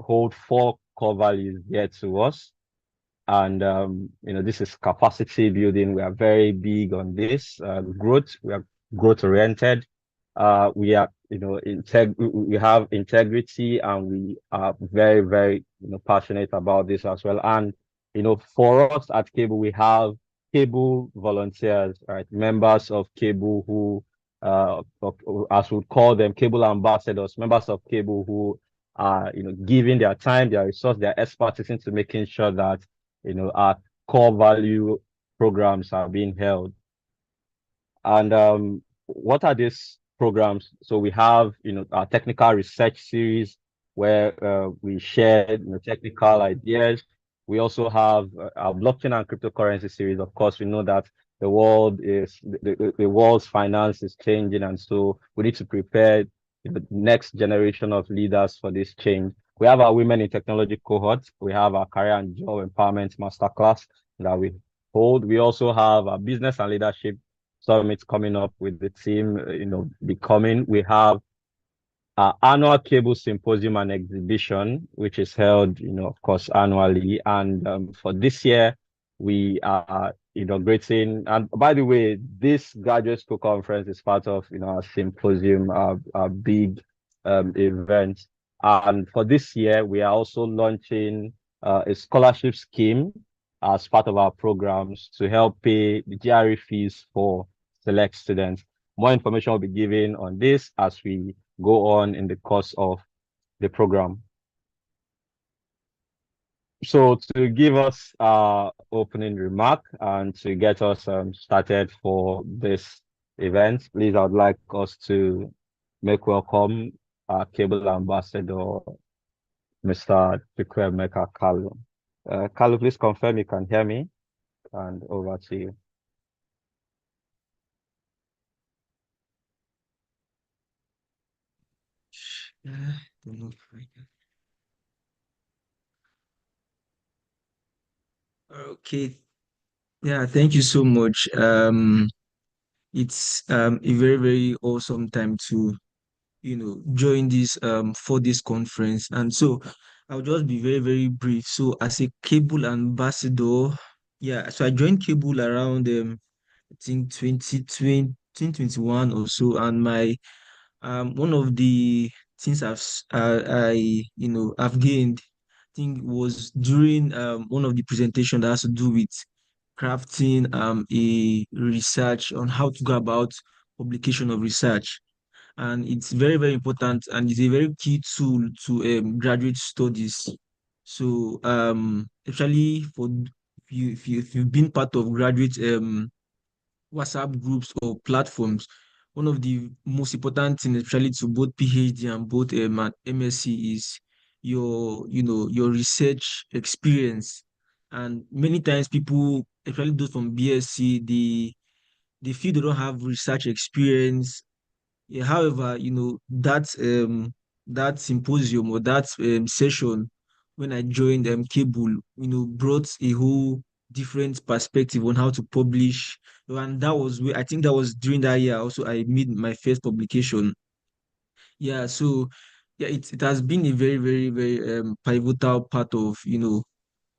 hold four core values dear to us. And this is capacity building. We are very big on this growth. We are growth oriented. We are, we have integrity, and we are very, very, passionate about this as well. And for us at Cable, we have Cable volunteers, right? Members of Cable who, as we call them, Cable ambassadors, members of Cable who are, giving their time, their resource, their expertise into making sure that our core value programs are being held. And what are these programs? So we have, our technical research series where we share, technical ideas. We also have our blockchain and cryptocurrency series. Of course, we know that the world's finance is changing, and so we need to prepare the next generation of leaders for this change. We have our women in technology cohort. We have our career and job empowerment masterclass that we hold. We also have our business and leadership summit coming up with the team, becoming. We have our annual Cable Symposium and Exhibition, which is held, of course, annually. And for this year, we are inaugurating. And by the way, this graduate school conference is part of, our symposium, our big event. And for this year, we are also launching a scholarship scheme as part of our programs to help pay the GRE fees for select students. More information will be given on this as we go on in the course of the program. So to give us our opening remark and to get us started for this event, please, I would like us to make welcome our Cable Ambassador, Mr. Chukwuemeka Kalu. Kalu, please confirm you can hear me, and over to you. Don't know if I can. Okay. Yeah, thank you so much. It's a very, very awesome time to, join this for this conference. And so I'll just be very, very brief. So as a Cable ambassador, yeah, so I joined Cable around I think 2020, 2021 or so, and my one of the things I've gained, I think was during one of the presentation that has to do with crafting a research on how to go about publication of research. And it's very, very important, and it's a very key tool to graduate studies. So especially for if you've been part of graduate WhatsApp groups or platforms, one of the most important things, especially to both PhD and both and MSc, is your research experience. And many times people, especially those from BSc, they feel they don't have research experience. Yeah, however, that symposium or that session when I joined Cable, brought a whole different perspective on how to publish. And that was I think that was during that year also I made my first publication. Yeah, so yeah, it has been a very, very, very pivotal part of,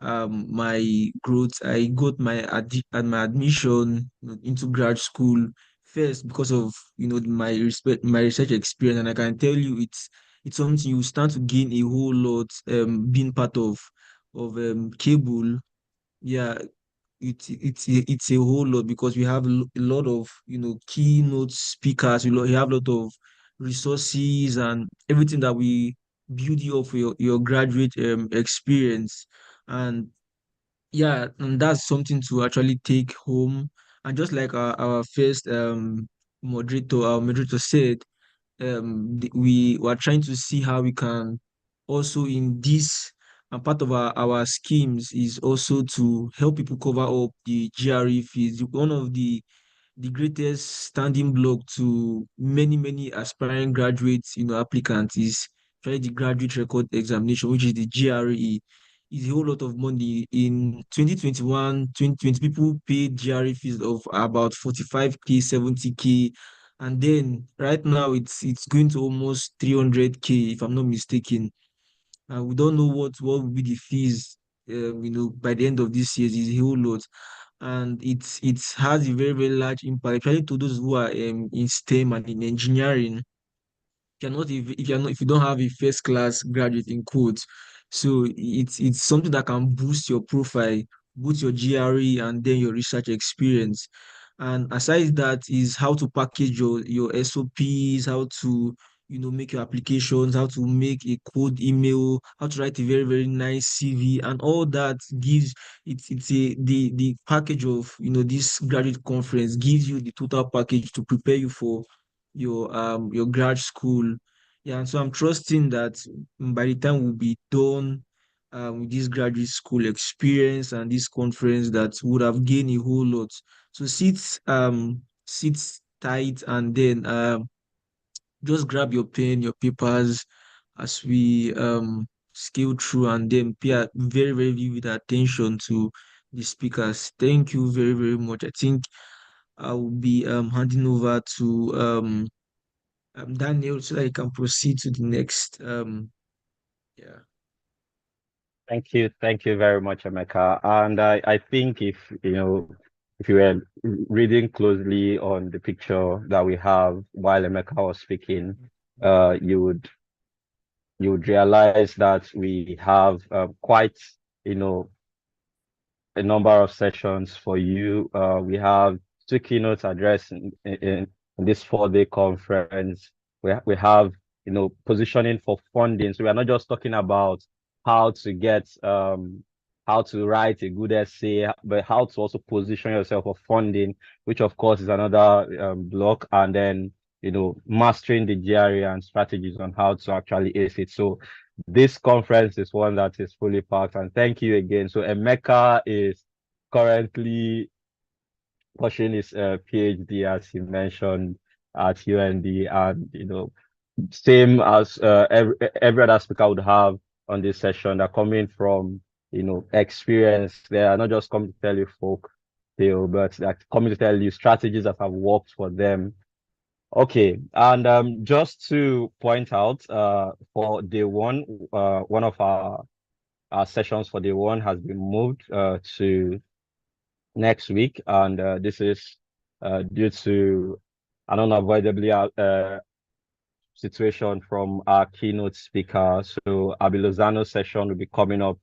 my growth. I got my admission, into grad school first because of my research experience, and I can tell you it's something you start to gain a whole lot being part of Cable. Yeah, it's a whole lot because we have a lot of keynote speakers. You have a lot of resources and everything that we build you up for your graduate experience. And yeah, and that's something to actually take home. And just like our first our moderator said, we were trying to see how we can also in this, and part of our schemes is also to help people cover up the GRE fees. One of the greatest standing block to many, many aspiring graduates, applicants is try the graduate record examination, which is the GRE. Is a whole lot of money. In 2021, 2020, people paid GRE fees of about 45K, 70K. And then right now it's going to almost 300K, if I'm not mistaken. and we don't know what will be the fees. By the end of this year, is a whole lot, and it has a very very large impact, especially to those who are in STEM and in engineering. If you don't have a first class graduate in quotes, so it's something that can boost your profile, boost your GRE and then your research experience. And aside that is how to package your SOPs, how to make your applications, how to make a code email, how to write a very very nice CV, and all that gives it's a the package of this graduate conference gives you the total package to prepare you for your grad school. Yeah, and so I'm trusting that by the time we'll be done with this graduate school experience and this conference, that would have gained a whole lot. So sit tight, and then just grab your pen, your papers, as we scale through, and then pay very very vivid attention to the speakers. Thank you very very much. I think I will be handing over to Daniel, so that you can proceed to the next. Yeah. Thank you very much, Emeka. And I think if you were reading closely on the picture that we have while Emeka was speaking, uh, you would you would realize that we have quite, you know, a number of sessions for you. We have two keynote address in this 4-day conference. We have, positioning for funding. So we are not just talking about how to get, how to write a good essay, but how to also position yourself for funding, which of course is another block. And then, mastering the GRE and strategies on how to actually ace it. So this conference is one that is fully packed, and thank you again. So Emeka is currently pursuing his PhD, as he mentioned, at UND, and same as every other speaker would have on this session. They're coming from experience. They are not just coming to tell you folk tale, but they're coming to tell you strategies that have worked for them. Okay, and just to point out, for day one, one of our sessions for day one has been moved to next week, and this is due to an unavoidably situation from our keynote speaker. So Abi Lozano's session will be coming up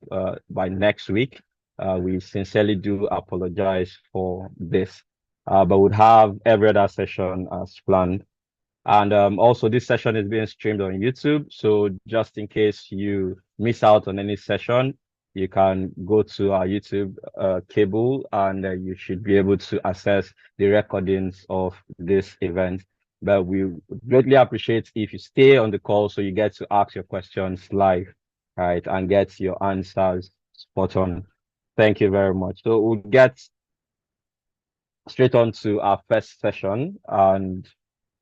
by next week. We sincerely do apologize for this, but we'll have every other session as planned. And also, this session is being streamed on YouTube. So just in case you miss out on any session, you can go to our YouTube cable, and you should be able to access the recordings of this event. But we would greatly appreciate if you stay on the call so you get to ask your questions live, right, and get your answers spot on. Thank you very much. So we'll get straight on to our first session, and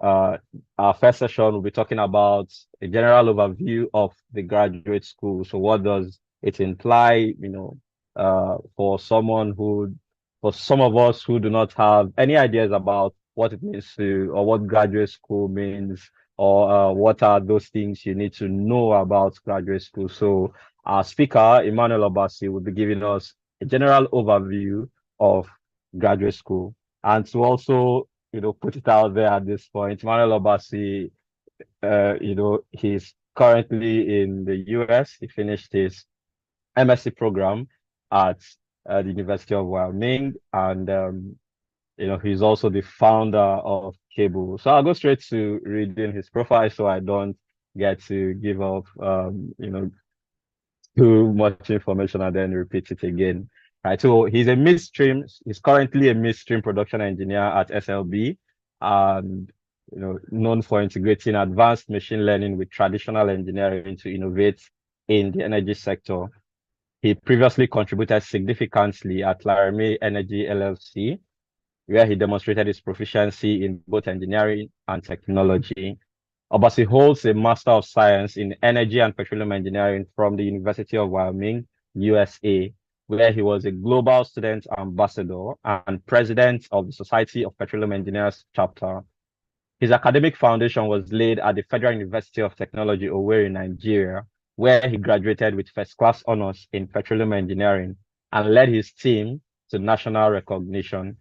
uh, our first session will be talking about a general overview of the graduate school. So what does it imply, for for some of us who do not have any ideas about what it means to, or what graduate school means, or what are those things you need to know about graduate school. So our speaker, Emmanuel Obasi, will be giving us a general overview of graduate school. And to also, put it out there at this point, Manuel Obasi, he's currently in the US. He finished his MSc program at the University of Wyoming, and he's also the founder of Cable. So I'll go straight to reading his profile, so I don't get to give up, too much information and then repeat it again. Right. So he's currently a midstream production engineer at SLB, and known for integrating advanced machine learning with traditional engineering to innovate in the energy sector. He previously contributed significantly at Laramie Energy LLC, where he demonstrated his proficiency in both engineering and technology. Obasi holds a Master of Science in Energy and Petroleum Engineering from the University of Wyoming, USA, where he was a Global Student Ambassador and President of the Society of Petroleum Engineers chapter. His academic foundation was laid at the Federal University of Technology, Owerri, Nigeria, where he graduated with first-class honors in petroleum engineering and led his team to national recognition.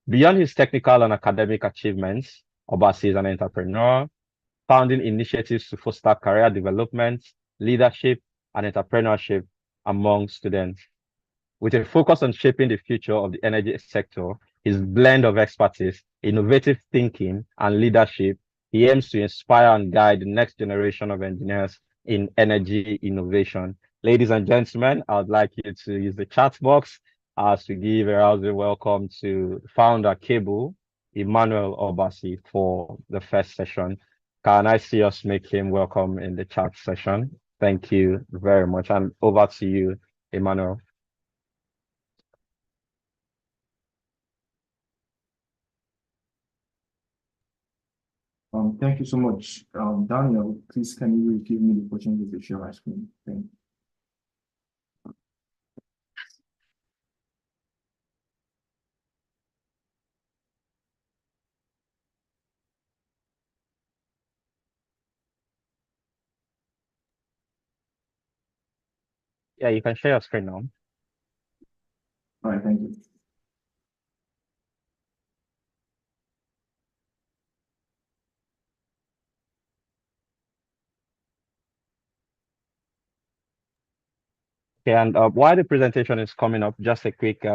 Beyond his technical and academic achievements, Obasi is an entrepreneur, founding initiatives to foster career development, leadership, and entrepreneurship among students. With a focus on shaping the future of the energy sector, his blend of expertise, innovative thinking, and leadership, he aims to inspire and guide the next generation of engineers in energy innovation. Ladies and gentlemen, I would like you to use the chat box as we give a rousing welcome to founder Cable, Emmanuel Obasi, for the first session. Can I see us make him welcome in the chat session? Thank you very much. And over to you, Emmanuel. Thank you so much. Daniel, please can you give me the opportunity to share my screen? Thank you. Yeah, you can share your screen now. All right, thank you. Okay, and while the presentation is coming up, just a quick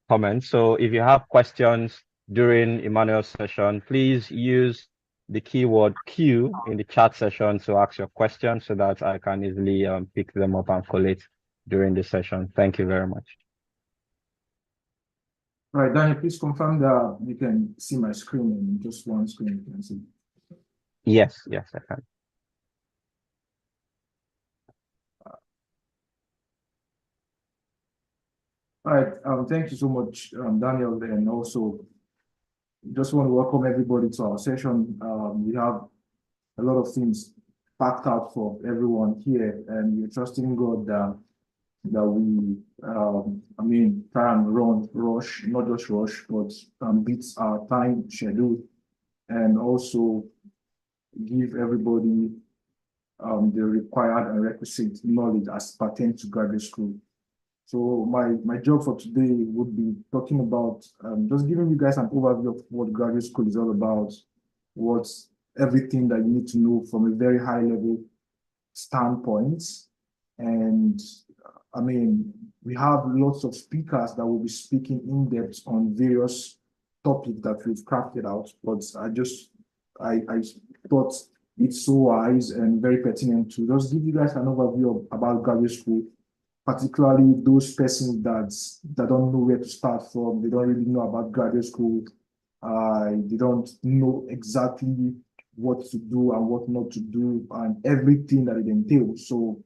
comment. So if you have questions during Emmanuel's session, please use the keyword Q in the chat session to ask your questions so that I can easily pick them up and collate during the session. Thank you very much. All right, Daniel, please confirm that you can see my screen and just one screen you can see. Yes, yes, I can. All right, thank you so much, Daniel, and also just want to welcome everybody to our session. We have a lot of things packed out for everyone here, and we're trusting God that we, try and rush, not just rush, but beat our time schedule, and also give everybody the required and requisite knowledge as pertains to graduate school. So my job for today would be talking about just giving you guys an overview of what graduate school is all about, what's everything that you need to know from a very high level standpoint. And we have lots of speakers that will be speaking in depth on various topics that we've crafted out, but I thought it's so wise and very pertinent to just give you guys an overview about graduate school, particularly those persons that don't know where to start from. They don't really know about graduate school. They don't know exactly what to do and what not to do and everything that it entails. So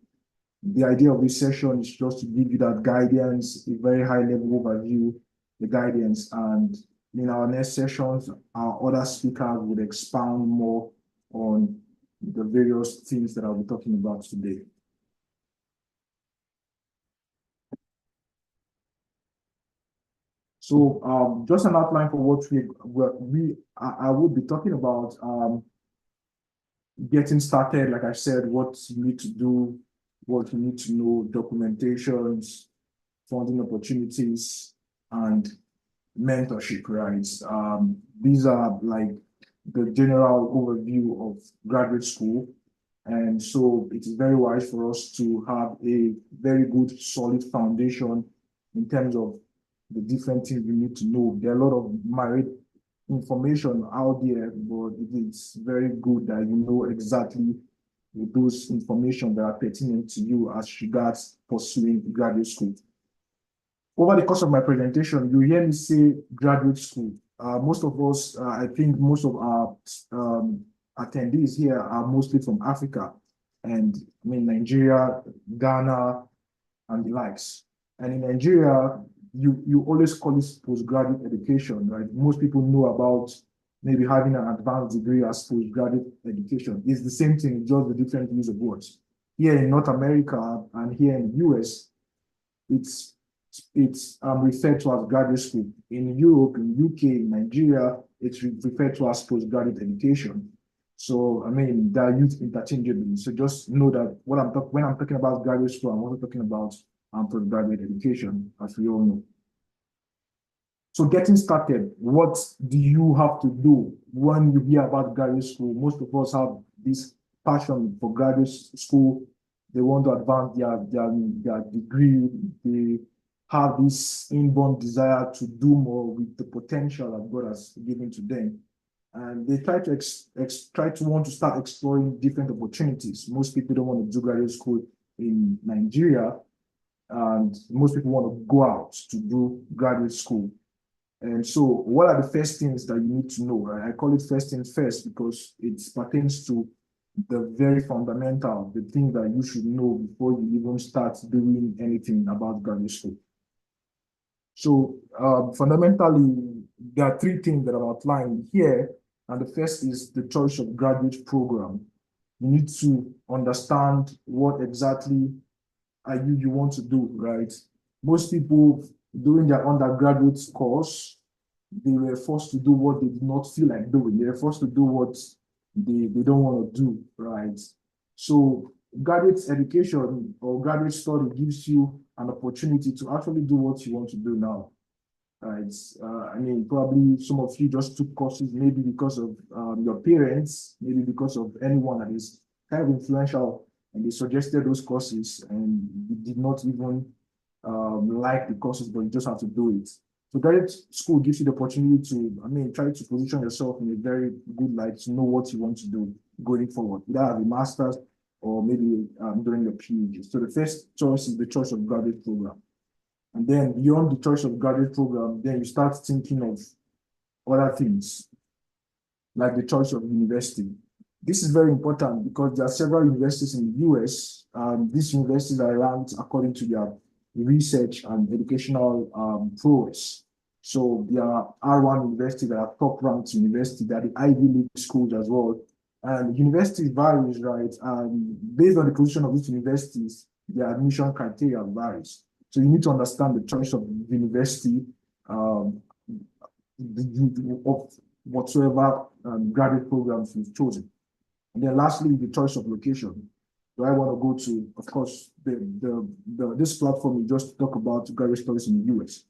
the idea of this session is just to give you that guidance, a very high level overview, the guidance. And in our next sessions, our other speakers would expound more on the various things that I'll be talking about today. So just an outline for what I would be talking about. Getting started, like I said, what you need to do, what you need to know, documentations, funding opportunities, and mentorship, right? These are like the general overview of graduate school. And so it is very wise for us to have a very good, solid foundation in terms of the different things we need to know. There are a lot of married information out there, but it is very good that you know exactly those information that are pertinent to you as regards pursuing graduate school. Over the course of my presentation, you hear me say graduate school. Most of us, I think most of our attendees here are mostly from Africa, and Nigeria, Ghana, and the likes. And in Nigeria, you always call this postgraduate education, right? Most people know about maybe having an advanced degree as postgraduate education. It's the same thing, just the different use of words. Here in North America and here in the US, it's referred to as graduate school. In Europe, in UK, in Nigeria, it's referred to as postgraduate education. So, I mean, they are used interchangeably. So just know that when I'm talking about graduate school, I'm also talking about postgraduate education, as we all know. So getting started, what do you have to do when you hear about graduate school? Most of us have this passion for graduate school. They want to advance their degree. They have this inborn desire to do more with the potential that God has given to them. And they try to want to start exploring different opportunities. Most people don't want to do graduate school in Nigeria, and most people want to go out to do graduate school. And so what are the first things that you need to know, right? I call it first things first because it pertains to the very fundamental, the thing that you should know before you even start doing anything about graduate school. So fundamentally, there are three things that I've outlined here. And the first is the choice of graduate program. You need to understand what exactly you want to do, right? Most people during their undergraduate course, they were forced to do what they did not feel like doing. They were forced to do what they don't want to do, right? So graduate education or graduate study gives you an opportunity to actually do what you want to do now, right? I mean, probably some of you just took courses maybe because of your parents, maybe because of anyone that is kind of influential, and they suggested those courses and you did not even like the courses, but you just have to do it. So graduate school gives you the opportunity to, I mean, try to position yourself in a very good light to know what you want to do going forward, either have a master's or maybe during your PhD. So the first choice is the choice of graduate program. And then beyond the choice of graduate program, then you start thinking of other things, like the choice of university. This is very important because there are several universities in the US. These universities are ranked according to their research and educational prowess. So there are R1 universities that are top ranked universities, that are the Ivy League schools as well. And university varies, right? Based on the position of these universities, their admission criteria varies. So you need to understand the choice of university of whatsoever graduate programs you've chosen. And then lastly, the choice of location. Do I want to go to, of course, this platform we just talk about graduate studies in the US.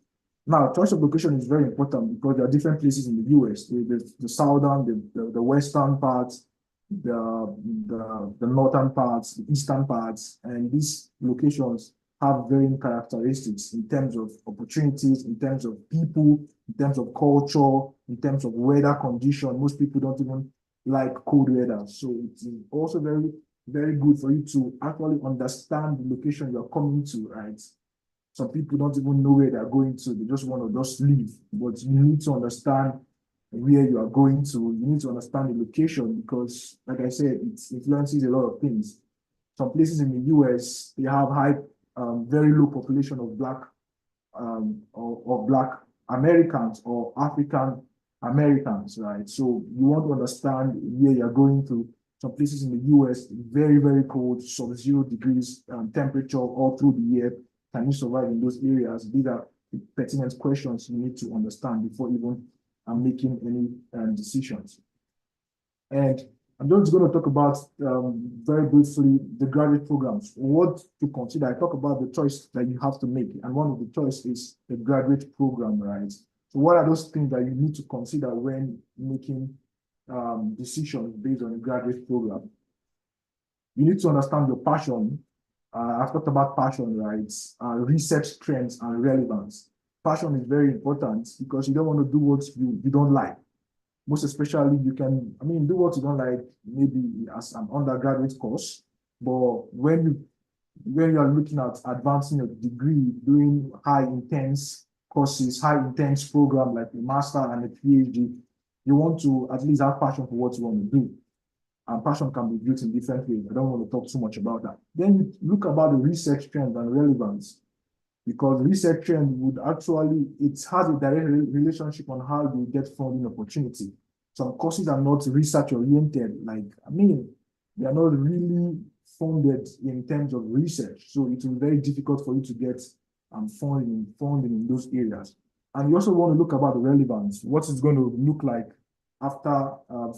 Now, choice of location is very important because there are different places in the US. The southern, the western parts, the northern parts, the eastern parts, and these locations have varying characteristics in terms of opportunities, in terms of people, in terms of culture, in terms of weather condition. Most people don't even like cold weather. So it's also very, very good for you to actually understand the location you're coming to, right? Some people don't even know where they're going to. They just want to just leave. But you need to understand where you are going to. You need to understand the location because, like I said, it influences a lot of things. Some places in the US, they have very low population of Black or Black Americans or African Americans, right? So you want to understand where you're going to. Some places in the US, very, very cold, sub-zero degrees temperature all through the year. Can you survive in those areas? These are pertinent questions you need to understand before even making any decisions. And I'm just going to talk about very briefly the graduate programs. What to consider. I talk about the choice that you have to make, and one of the choices is the graduate program, right? So what are those things that you need to consider when making decisions based on a graduate program? You need to understand your passion. I've talked about passion, right? Research trends and relevance. Passion is very important because you don't want to do what you don't like. Most especially, you can, I mean, do what you don't like, maybe as an undergraduate course, but when you are looking at advancing a degree, doing high intense courses, high intense program like a master and a PhD, you want to at least have passion for what you want to do. And passion can be built in different ways. I don't want to talk too much about that. Then you look about the research trend and relevance, because research trend would actually, it has a direct relationship on how you get funding opportunity. Some courses are not research oriented, like, I mean, they are not really funded in terms of research. So it will be very difficult for you to get funding in those areas. And you also want to look about the relevance. What is going to look like after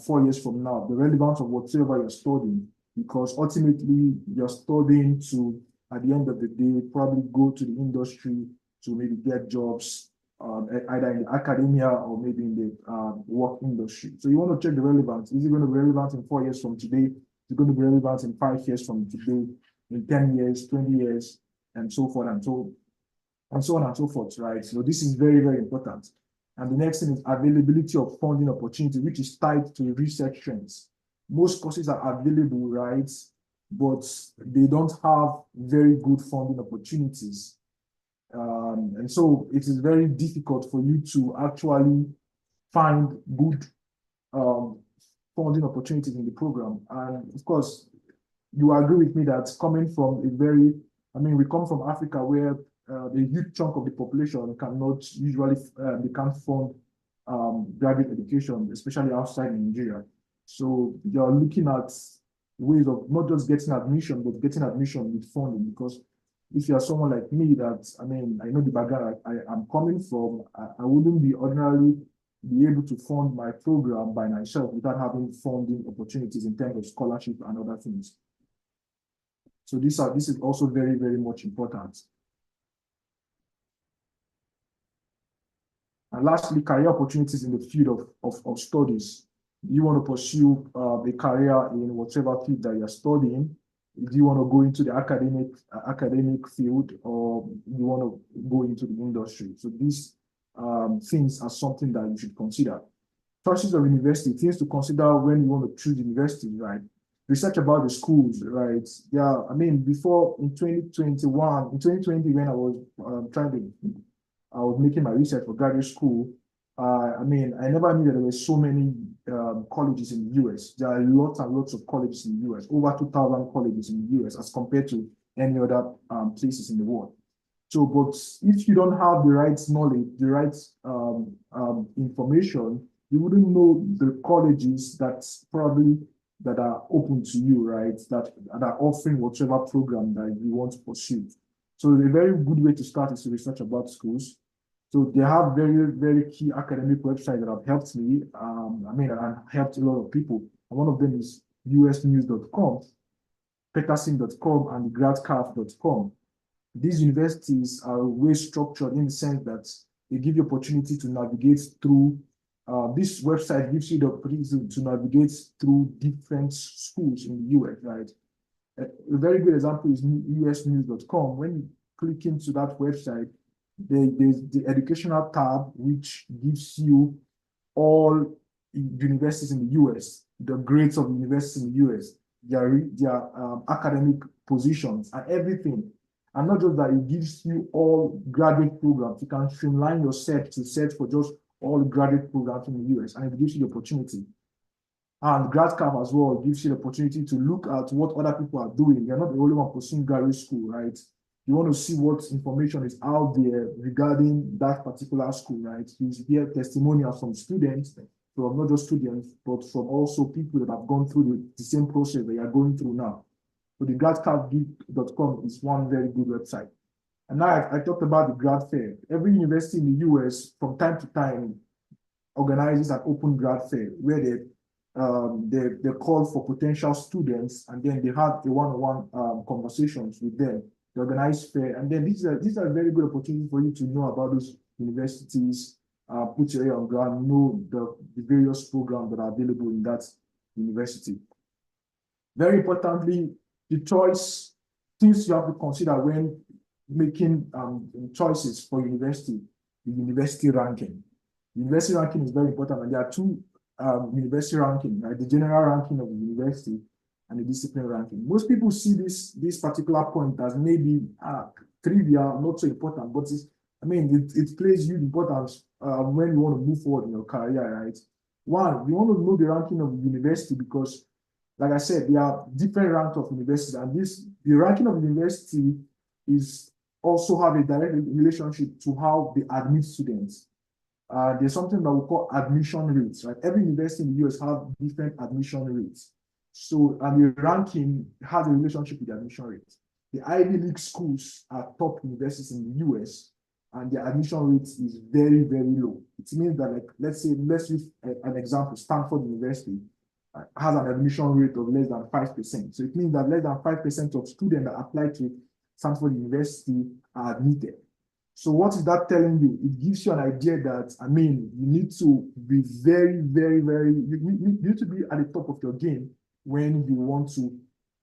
4 years from now, the relevance of whatever you're studying, because ultimately you're studying to, at the end of the day, probably go to the industry to maybe get jobs, either in academia or maybe in the work industry. So you want to check the relevance. Is it going to be relevant in 4 years from today? Is it going to be relevant in 5 years from today, in 10 years, 20 years, and so forth and so on and so forth, right? So this is very, very important. And the next thing is availability of funding opportunity, which is tied to research trends. Most courses are available, right? But they don't have very good funding opportunities. And so it is very difficult for you to actually find good funding opportunities in the program. And of course, you agree with me that coming from we come from Africa where a huge chunk of the population cannot usually, they can't fund graduate education, especially outside Nigeria. So you're looking at ways of not just getting admission, but getting admission with funding. Because if you're someone like me that, I know the background I'm coming from, I wouldn't be ordinarily be able to fund my program by myself without having funding opportunities in terms of scholarship and other things. So this is also very, very much important. And lastly, career opportunities in the field of studies. You want to pursue a career in whatever field that you're studying. Do you want to go into the academic field, or you want to go into the industry? So these things are something that you should consider. Choices of university, things to consider when you want to choose university, right? Research about the schools, right? Yeah, before in 2020, when I was I was making my research for graduate school, I never knew that there were so many colleges in the US. There are lots and lots of colleges in the US, over 2,000 colleges in the US as compared to any other places in the world. So, but if you don't have the right knowledge, the right information, you wouldn't know the colleges that are open to you, right? That are offering whatever program that you want to pursue. So a very good way to start is to research about schools. So they have very, very key academic websites that have helped me, and helped a lot of people. And one of them is usnews.com, peterson.com, and gradcaf.com. These universities are way structured in the sense that they give you opportunity to navigate through. This website gives you the opportunity to navigate through different schools in the US, right? A very good example is usnews.com. When you click into that website, there's the educational tab, which gives you all universities in the US, the grades of universities in the US, their academic positions and everything. And not just that, it gives you all graduate programs. You can streamline your search to search for just all graduate programs in the US, and it gives you the opportunity. And GradCamp as well gives you the opportunity to look at what other people are doing. You're not the only one pursuing graduate school, right? You want to see what information is out there regarding that particular school, right? You hear testimonials from students, from not just students, but from also people that have gone through the same process that you're going through now. So the gradcamp.com is one very good website. And now I talked about the grad fair. Every university in the US, from time to time, organizes an open grad fair where they call for potential students, and then they have a one-on-one conversations with them. They organize fair, and then these are very good opportunities for you to know about those universities, put your ear on ground, know the various programs that are available in that university. Very importantly, the choice, things you have to consider when making choices for university, the university ranking. University ranking is very important, and there are two university ranking, right? The general ranking of the university and the discipline ranking. Most people see this particular point as maybe trivial, not so important, but it plays huge importance when you want to move forward in your career, right? One, you want to know the ranking of the university because, like I said, there are different ranks of universities, and the ranking of the university is also have a direct relationship to how they admit students. There's something that we call admission rates, right? Every university in the US have different admission rates. So, and the ranking has a relationship with the admission rates. The Ivy League schools are top universities in the US, and the admission rate is very, very low. It means that, like, let's use an example, Stanford University has an admission rate of less than 5%. So it means that less than 5% of students that apply to Stanford University are admitted. So what is that telling you? It gives you an idea that, I mean, you need to be very, very, very, you need to be at the top of your game when you want to,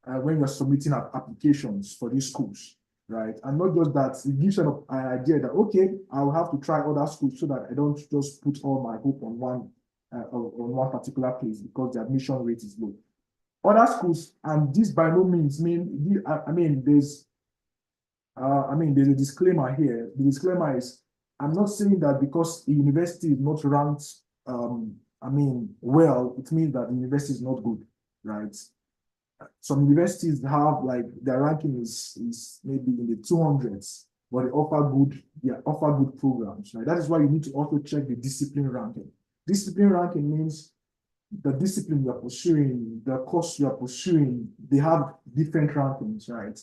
when you're submitting applications for these schools, right? And not just that, it gives you an idea that, okay, I'll have to try other schools so that I don't just put all my hope on one particular place because the admission rate is low. Other schools, and this by no means mean, there's a disclaimer here. The disclaimer is, I'm not saying that because a university is not ranked, well, it means that the university is not good, right? Some universities have, like, their ranking is maybe in the 200s, but they offer good programs, right? That is why you need to also check the discipline ranking. Discipline ranking means the discipline you are pursuing, the course you are pursuing, they have different rankings, right?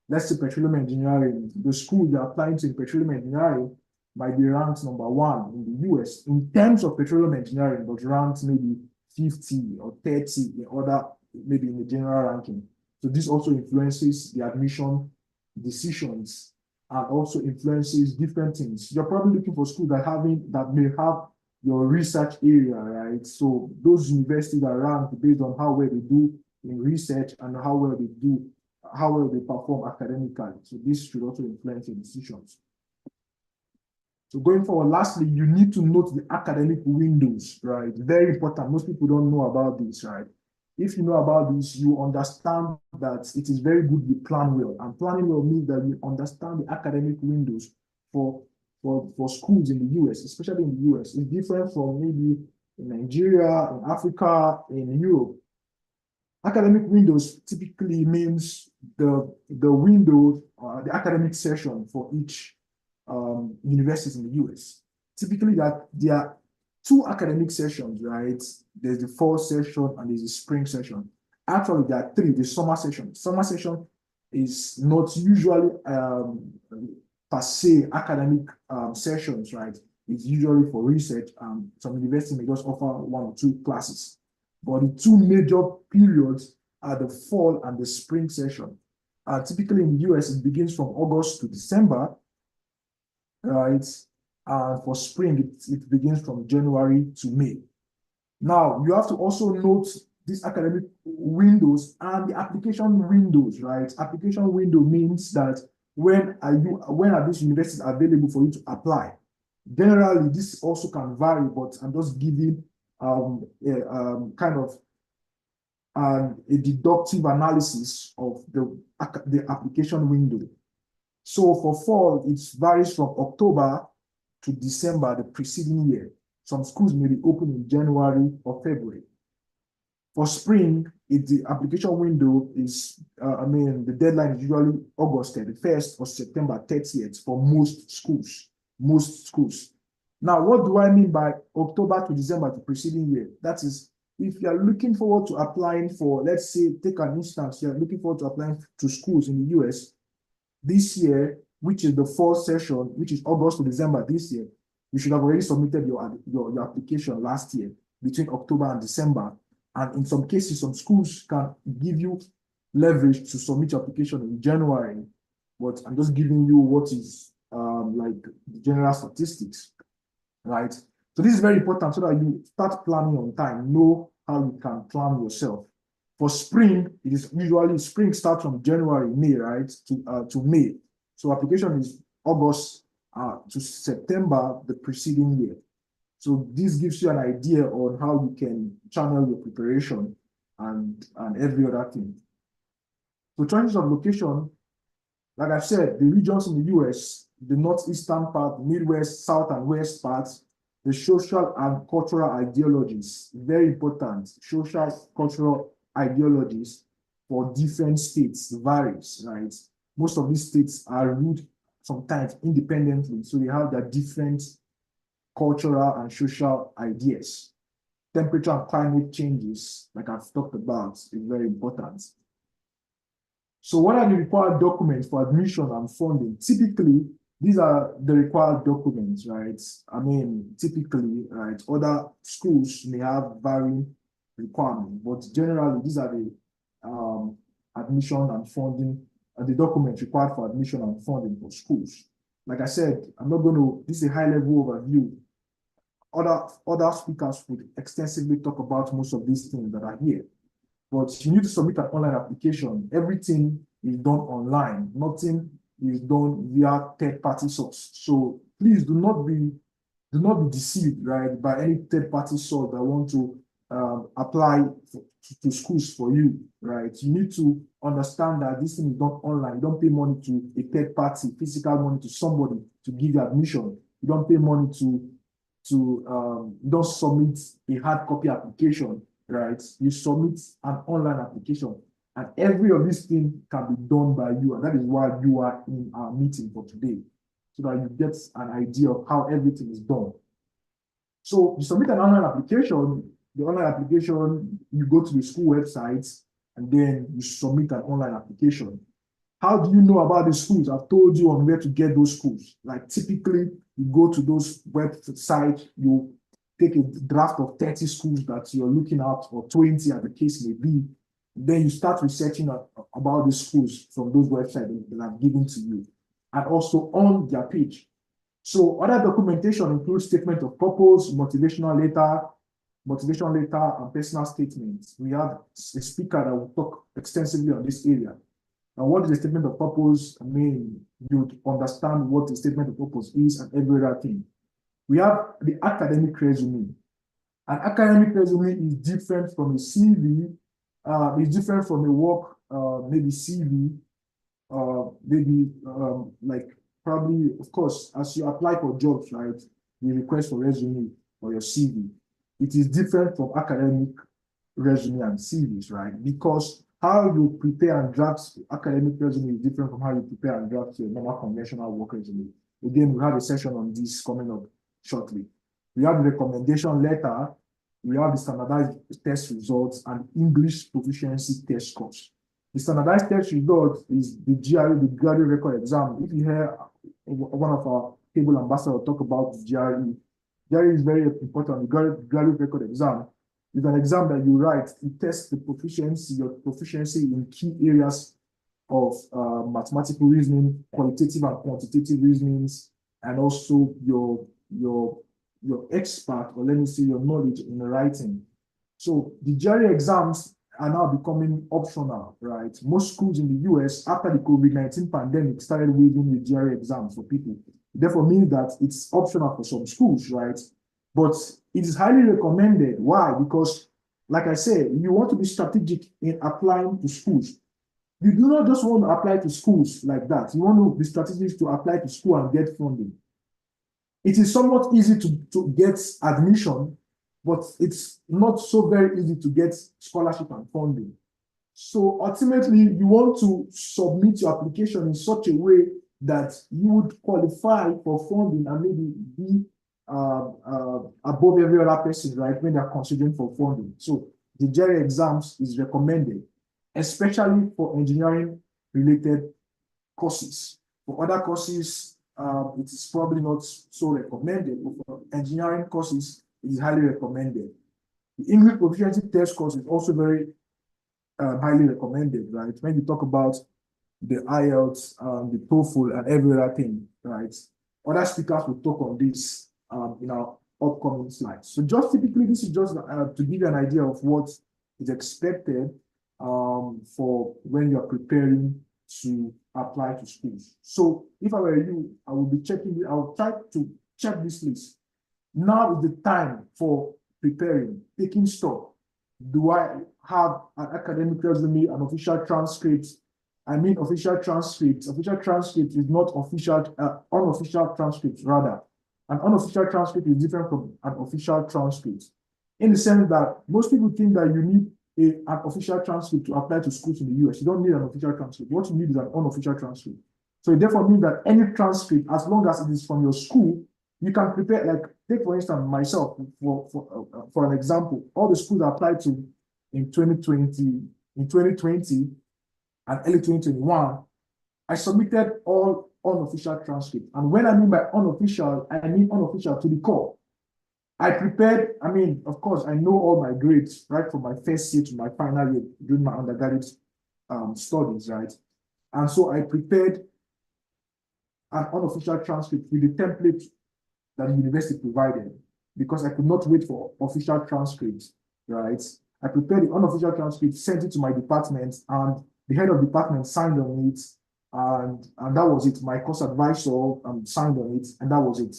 Let's say petroleum engineering, the school you're applying to in petroleum engineering might be ranked #1 in the US in terms of petroleum engineering, but ranked maybe 50 or 30 in other, maybe in the general ranking. So this also influences the admission decisions and also influences different things. You're probably looking for schools that may have your research area, right? So those universities are ranked based on how well they do in research and how well they perform academically. So this should also influence your decisions. So going forward, lastly, you need to note the academic windows, right? Very important. Most people don't know about this, right? If you know about this, you understand that it is very good you plan well. And planning well means that you understand the academic windows for schools in the US, especially in the US. It's different from maybe in Nigeria, in Africa, in Europe. Academic windows typically means the window, the academic session for each universities in the US. Typically, there are 2 academic sessions, right? There's the fall session and there's the spring session. Actually, there are 3. The summer session. Summer session is not usually per se academic sessions, right? It's usually for research. Some universities may just offer 1 or 2 classes. But the 2 major periods are the fall and the spring session. Typically in the US, it begins from August to December, right? For spring, it begins from January to May. Now, you have to also note these academic windows and the application windows, right? Application window means that when are these universities available for you to apply? Generally, this also can vary, but I'm just giving a deductive analysis of the application window. So for fall, it varies from October to December the preceding year. Some schools may be open in January or February. For spring, the application window is, the deadline is usually August 31st or September 30th for most schools. Now, what do I mean by October to December the preceding year? That is, if you are looking forward to applying for, let's say, take an instance, you are looking forward to applying to schools in the US this year, which is the fall session, which is August to December this year, you should have already submitted your application last year between October and December. And in some cases, some schools can give you leverage to submit your application in January. But I'm just giving you what is like the general statistics, right? So this is very important so that you start planning on time, know how you can plan yourself. For spring, it is usually spring starts from January, May, right, to May. So application is August to September the preceding year. So this gives you an idea on how you can channel your preparation and every other thing. So choices of location, like I said, the regions in the US, the northeastern part, Midwest, South and West parts, the social and cultural ideologies, very important, social cultural ideologies for different states varies, right? Most of these states are ruled sometimes independently, so they have their different cultural and social ideas. Temperature and climate changes, like I've talked about, is very important. So what are the required documents for admission and funding? Typically, these are the required documents, right? I mean, typically, right, other schools may have varying requirements, but generally, these are the admission and funding and the documents required for admission and funding for schools. Like I said, I'm not going to, this is a high-level overview. Other speakers would extensively talk about most of these things that are here. But you need to submit an online application. Everything is done online. Nothing is done via third-party source. So please do not be deceived, right, by any third-party source that want to apply to schools for you, right? You need to understand that this thing is done online. You don't pay money to a third party, physical money to somebody to give you admission. You don't pay money you don't submit a hard copy application, right? You submit an online application, and every of these things can be done by you, and that is why you are in our meeting for today, so that you get an idea of how everything is done. So you submit an online application. The online application, you go to the school website, and then you submit an online application. How do you know about the schools? I've told you on where to get those schools. Like typically, you go to those websites, you take a draft of 30 schools that you're looking at, or 20 as the case may be. Then you start researching about the schools from those websites that I've given to you, and also on their page. So other documentation includes statement of purpose, motivational letter, and personal statements. We have a speaker that will talk extensively on this area. And what is a statement of purpose? I mean, you'd understand what a statement of purpose is and every other thing. We have the academic resume. An academic resume is different from a CV. It's different from a work, maybe CV, maybe like probably, of course, as you apply for jobs, right, you request for resume or your CV. It is different from academic resume and CVs, right? Because how you prepare and draft academic resume is different from how you prepare and draft your normal conventional work resume. Again, we have a session on this coming up shortly. We have the recommendation letter, we have the standardized test results, and English proficiency test scores. The standardized test result is the GRE, the graduate record exam. If you hear one of our table ambassadors talk about the GRE, GRE is very important. The graduate record exam is an exam that you write to test the proficiency, your proficiency in key areas of mathematical reasoning, qualitative and quantitative reasonings, and also your expert, or let me say your knowledge in writing. So the GRE exams are now becoming optional, right? Most schools in the US, after the COVID-19 pandemic, started waiving the GRE exams for people. Therefore means that it's optional for some schools, right? But it is highly recommended. Why? Because, like I said, you want to be strategic in applying to schools. You do not just want to apply to schools like that. You want to be strategic to apply to school and get funding. It is somewhat easy to get admission, but it's not so very easy to get scholarship and funding. So ultimately, you want to submit your application in such a way that you would qualify for funding and maybe be above every other person, right, when they're considering for funding. So the GRE exams is recommended, especially for engineering-related courses. For other courses, it is probably not so recommended, but for engineering courses, it is highly recommended. The English proficiency test course is also very highly recommended, right? When you talk about the IELTS, the TOEFL, and every other thing, right? Other speakers will talk on this in our upcoming slides. So just typically, this is just to give you an idea of what is expected for when you're preparing to apply to schools. So if I were you, I will be checking, I will try to check this list. Now is the time for preparing, taking stock. Do I have an academic resume, an official transcript? I mean official transcripts. Official transcript is not official, unofficial transcripts rather. An unofficial transcript is different from an official transcript, in the sense that most people think that you need an official transcript to apply to schools in the US. You don't need an official transcript. What you need is an unofficial transcript. So it therefore means that any transcript, as long as it is from your school, you can prepare. Like, take for instance myself for an example. All the schools I applied to in 2020 and early 2021, I submitted all unofficial transcript. And when I mean by unofficial, I mean unofficial to the core. I prepared, I mean, of course, I know all my grades, right, from my first year to my final year during my undergraduate studies, right? And so I prepared an unofficial transcript with the template that the university provided because I could not wait for official transcripts, right? I prepared the unofficial transcript, sent it to my department, and the head of department signed on it, and that was it. My course advisor signed on it, and that was it.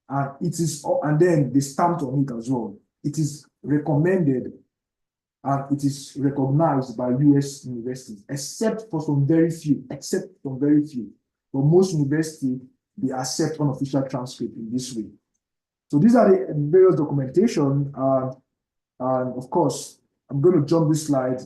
And it is, and then they stamped on it as well. It is recommended and it is recognized by US universities, except for some very few, But most universities, they accept unofficial transcript in this way. So these are the various documentation. And of course, I'm going to jump this slide,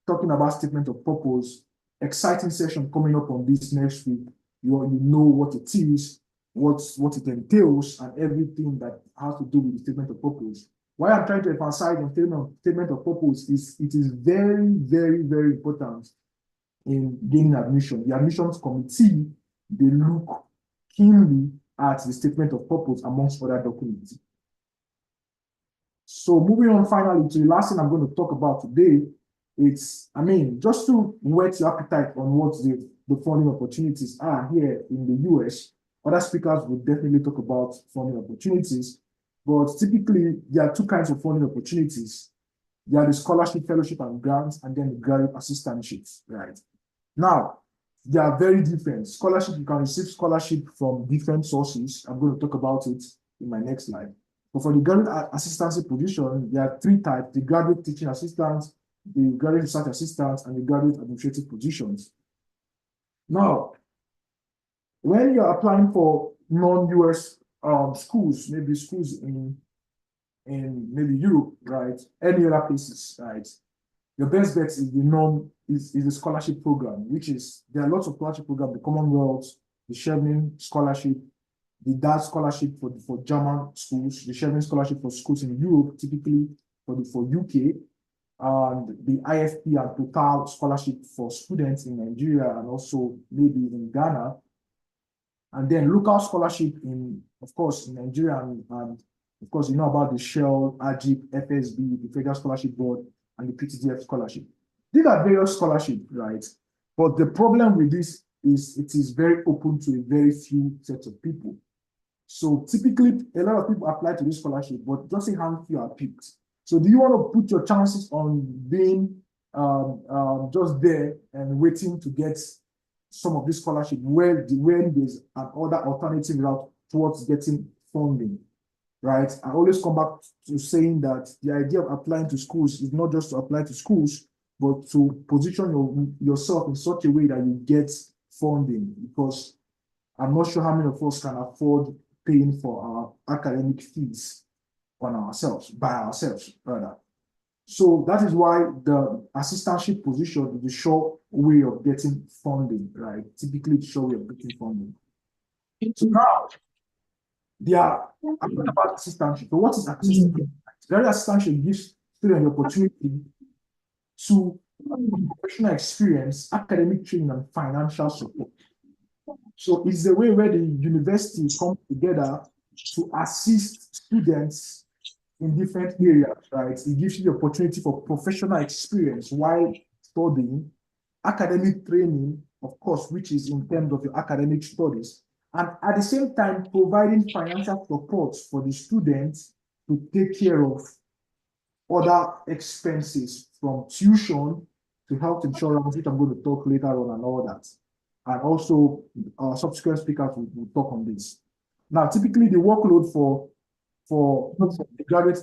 talking about statement of purpose. Exciting session coming up on this next week. You know what it is, what it entails, and everything that has to do with the statement of purpose. Why I'm trying to emphasize on statement of purpose is it is very, very, very important in gaining admission. The admissions committee, they look keenly at the statement of purpose amongst other documents. So moving on finally to the last thing I'm going to talk about today, it's, I mean, just to whet your appetite on what the funding opportunities are here in the US. Other speakers will definitely talk about funding opportunities, but typically there are two kinds of funding opportunities. There are the scholarship, fellowship, and grants, and then the graduate assistantships, right? Now, they are very different. Scholarship, you can receive scholarship from different sources. I'm going to talk about it in my next slide. But for the graduate assistancy position, there are three types: the graduate teaching assistant, the graduate research assistant, and the graduate administrative positions. Now, when you're applying for non-US schools, maybe schools in maybe Europe, right? Any other places, right? Your best bet is the scholarship program, which is, there are lots of scholarship programs: the Commonwealth, the Chevening scholarship, the DAS scholarship for German schools, the Chevening scholarship for schools in Europe, typically for UK, and the IFP and Total scholarship for students in Nigeria and also maybe in Ghana. And then local scholarship of course, in Nigeria, and of course, you know about the Shell, AGIP, FSB, the Federal Scholarship Board, and the PTDF scholarship. These are various scholarships, right? But the problem with this is it is very open to a very few sets of people. So typically, a lot of people apply to this scholarship, but just a handful are picked. So do you want to put your chances on being just there and waiting to get some of this scholarship when there's another alternative route towards getting funding, right? I always come back to saying that the idea of applying to schools is not just to apply to schools, but to position yourself in such a way that you get funding, because I'm not sure how many of us can afford paying for our academic fees by ourselves, rather. So that is why the assistantship position is the sure way of getting funding, right? Typically, the sure way of getting funding. So now, I'm talking about assistantship. So what is assistantship? Very assistantship gives students the opportunity to professional experience, academic training, and financial support. So it's the way where the university come together to assist students in different areas, right? It gives you the opportunity for professional experience while studying, academic training, of course, which is in terms of your academic studies, and at the same time providing financial support for the students to take care of other expenses from tuition to health insurance, which I'm going to talk later on, and all that. And also, subsequent speakers will talk on this. Now, typically, the workload for the graduate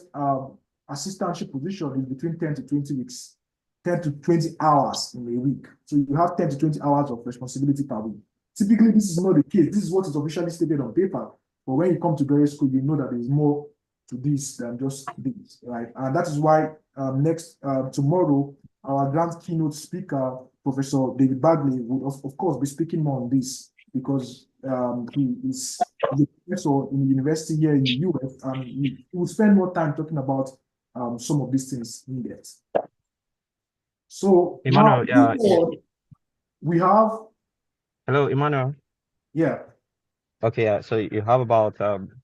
assistantship position is between 10 to 20 weeks, 10 to 20 hours in a week. So you have 10 to 20 hours of responsibility per week. Typically, this is not the case. This is what is officially stated on paper. But when you come to graduate school, you know that there is more to this than just this, right? And that is why tomorrow, our grand keynote speaker, Professor David Bagley, would of course be speaking more on this, because he is a professor in the university here in the US, and he will spend more time talking about some of these things in depth. So Emmanuel, now, we have. Hello, Emmanuel. Yeah. Okay, so you have about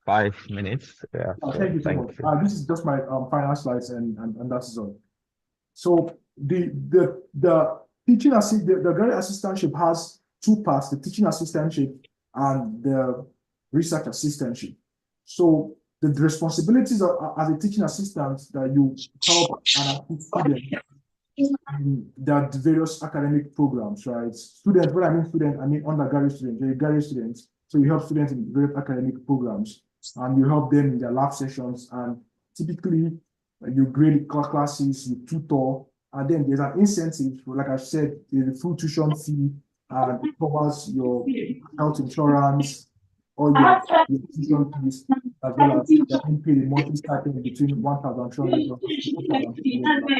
5 minutes. Yeah, so Thank you so thank much. you. This is just my final slides, and that's all. So the teaching the graduate assistantship has two parts: the teaching assistantship and the research assistantship. So the responsibilities as a teaching assistant that you help and assist students in their various academic programs, right? Students, when I mean students, I mean undergraduate students, graduate students. So you help students in various academic programs, and you help them in their lab sessions, and typically you grade classes, you tutor, and then there's an incentive. Like I said, there's a full tuition fee, and it covers your health insurance, or your tuition fees, as well as you're being paid a monthly stipend between 1,200 to 2,200.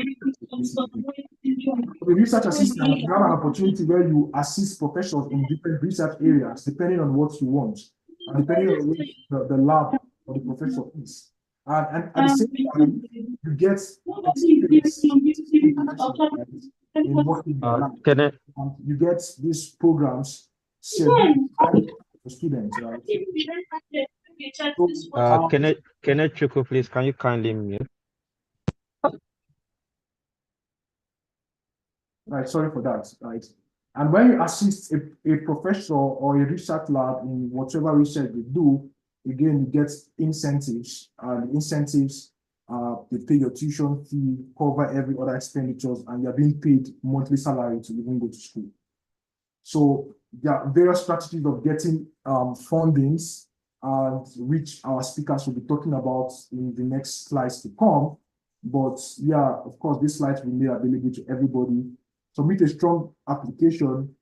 The research assistant, you have an opportunity where you assist professors in different research areas, depending on what you want, and depending on what the lab or the professor is. And at the same time, you get experience in working in the lab. Can I And you get these programs scheduled for students, right? So, can I Chuku, please? Can you kindly mute? right, sorry for that, right? And when you assist a professor or a research lab in whatever research they do, again, you get incentives. The incentives, they pay your tuition fee, cover every other expenditures, and you're being paid monthly salary to even go to school. So there are various strategies of getting fundings, which our speakers will be talking about in the next slides to come. But yeah, of course, these slides will be made available to everybody. Submit a strong application.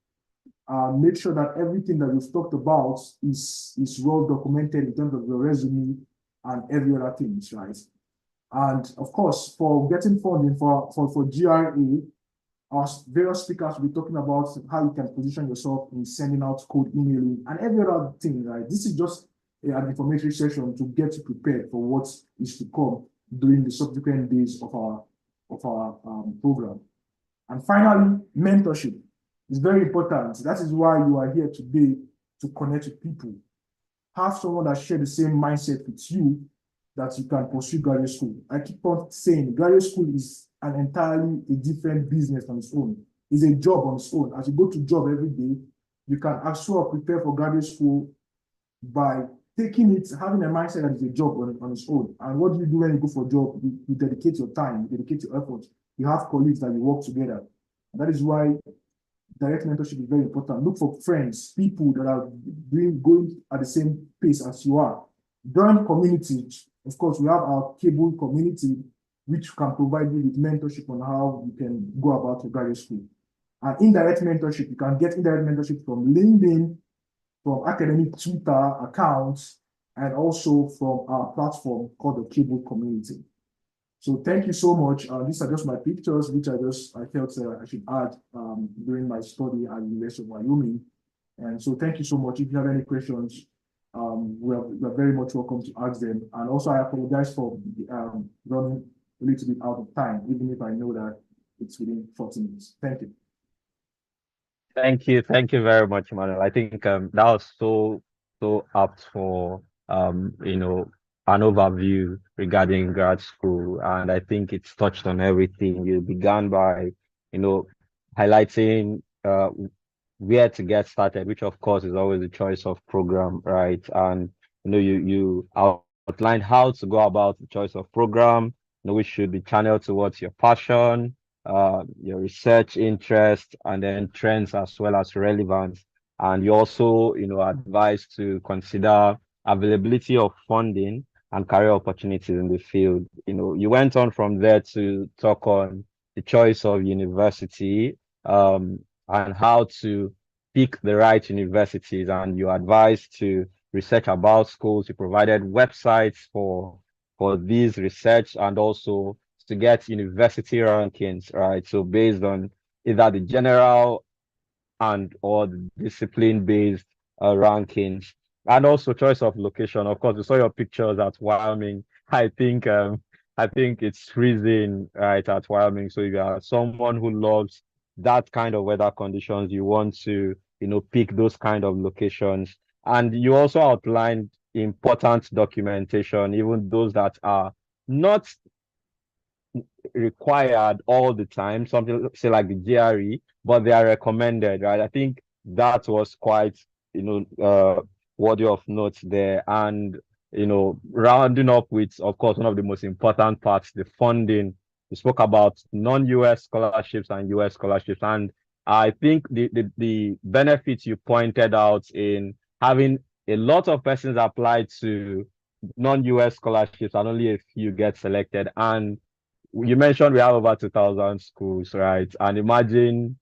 Make sure that everything that we've talked about is well documented in terms of your resume and every other things, right? And of course, for getting funding for GRA, our various speakers will be talking about how you can position yourself in sending out code emailing and every other thing, right? This is just an information session to get you prepared for what is to come during the subsequent days of our program. And finally, mentorship is very important. That is why you are here today, to connect with people. Have someone that share the same mindset with you, that you can pursue graduate school. I keep on saying graduate school is an entirely a different business on its own. It's a job on its own. As you go to job every day, you can as well prepare for graduate school by taking it, having a mindset that it's a job on its own. And what do you do when you go for a job? You dedicate your time, you dedicate your effort. You have colleagues that you work together. And that is why direct mentorship is very important. Look for friends, people that are going at the same pace as you are. Join communities. Of course, we have our cable community, which can provide you with mentorship on how you can go about your graduate school. And indirect mentorship, you can get indirect mentorship from LinkedIn, from academic Twitter accounts, and also from our platform called the Cable Community. So thank you so much. These are just my pictures, which I felt I should add during my study at the University of Wyoming. And so thank you so much. If you have any questions, we're very much welcome to ask them. And also I apologize for running a little bit out of time, even if I know that it's within 40 minutes. Thank you. Thank you very much, Emmanuel. I think that was so apt for an overview regarding grad school, and I think it's touched on everything. You began by highlighting where to get started, which of course is always the choice of program, right? And you outlined how to go about the choice of program, which should be channeled towards your passion, your research interest, and then trends as well as relevance. And you also, advise to consider availability of funding and career opportunities in the field. You went on from there to talk on the choice of university, and how to pick the right universities, and you advised to research about schools. You provided websites for these research, and also to get university rankings, right? So based on either the general and or the discipline based rankings, and also choice of location. Of course, we saw your pictures at Wyoming. I think it's freezing right at Wyoming. So if you are someone who loves that kind of weather conditions, you want to pick those kind of locations. And you also outlined important documentation, even those that are not required all the time, something say like the GRE, but they are recommended, right? I think that was quite, worthy of note there. And, rounding up with, of course, one of the most important parts, the funding. We spoke about non-US scholarships and US scholarships. And I think the benefits you pointed out in having a lot of persons apply to non-US scholarships and only a few get selected. And you mentioned we have over 2,000 schools, right? And imagine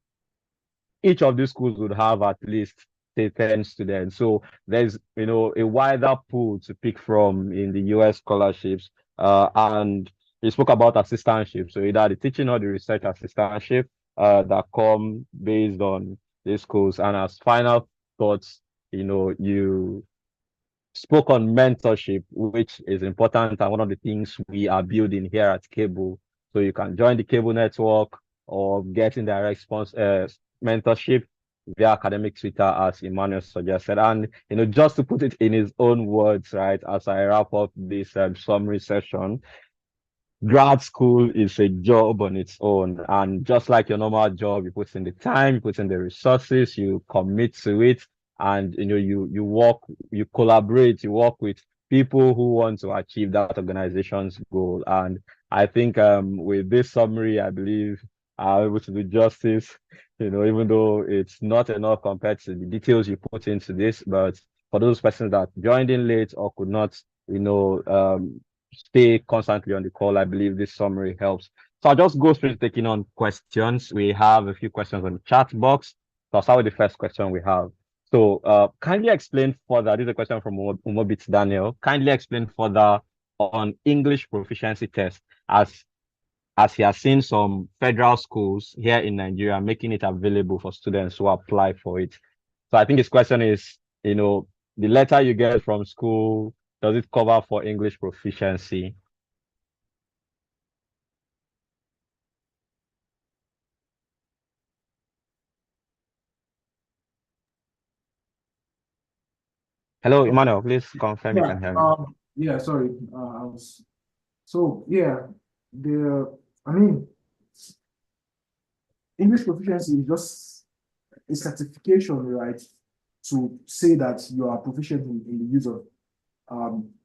each of these schools would have at least, say, 10 students. So there's, a wider pool to pick from in the US scholarships. And you spoke about assistantship. So either the teaching or the research assistantship that come based on these schools. And as final thoughts, you spoke on mentorship, which is important and one of the things we are building here at Cable. So you can join the Cable network or get in direct mentorship via academic Twitter, as Emmanuel suggested. And just to put it in his own words, right, as I wrap up this summary session, grad school is a job on its own. And just like your normal job, you put in the time, you put in the resources, you commit to it, and you work, you collaborate, you work with people who want to achieve that organization's goal. And I think with this summary, I believe I'm able to do justice, even though it's not enough compared to the details you put into this. But for those persons that joined in late or could not, stay constantly on the call, I believe this summary helps. So I'll just go straight to taking on questions. We have a few questions on the chat box. So I'll start with the first question we have. So kindly explain further, this is a question from Umobit Daniel. Kindly explain further on English proficiency test, as he has seen some federal schools here in Nigeria making it available for students who apply for it. So I think his question is, the letter you get from school, does it cover for English proficiency? Hello, Emmanuel, please confirm you Yeah, can hear me. yeah, sorry. So yeah, I mean, English proficiency is just a certification, right? To say that you are proficient in the use of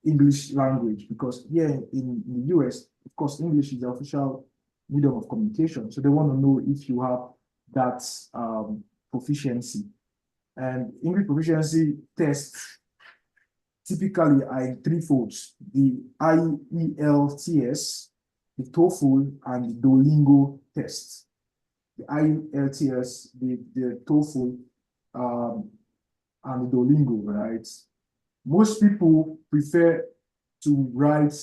English language, because here in the US, of course, English is the official medium of communication. So they want to know if you have that proficiency. And English proficiency tests typically are in three folds: the IELTS, the TOEFL, and the Duolingo test. The IELTS, the TOEFL, and the Duolingo, right? Most people prefer to write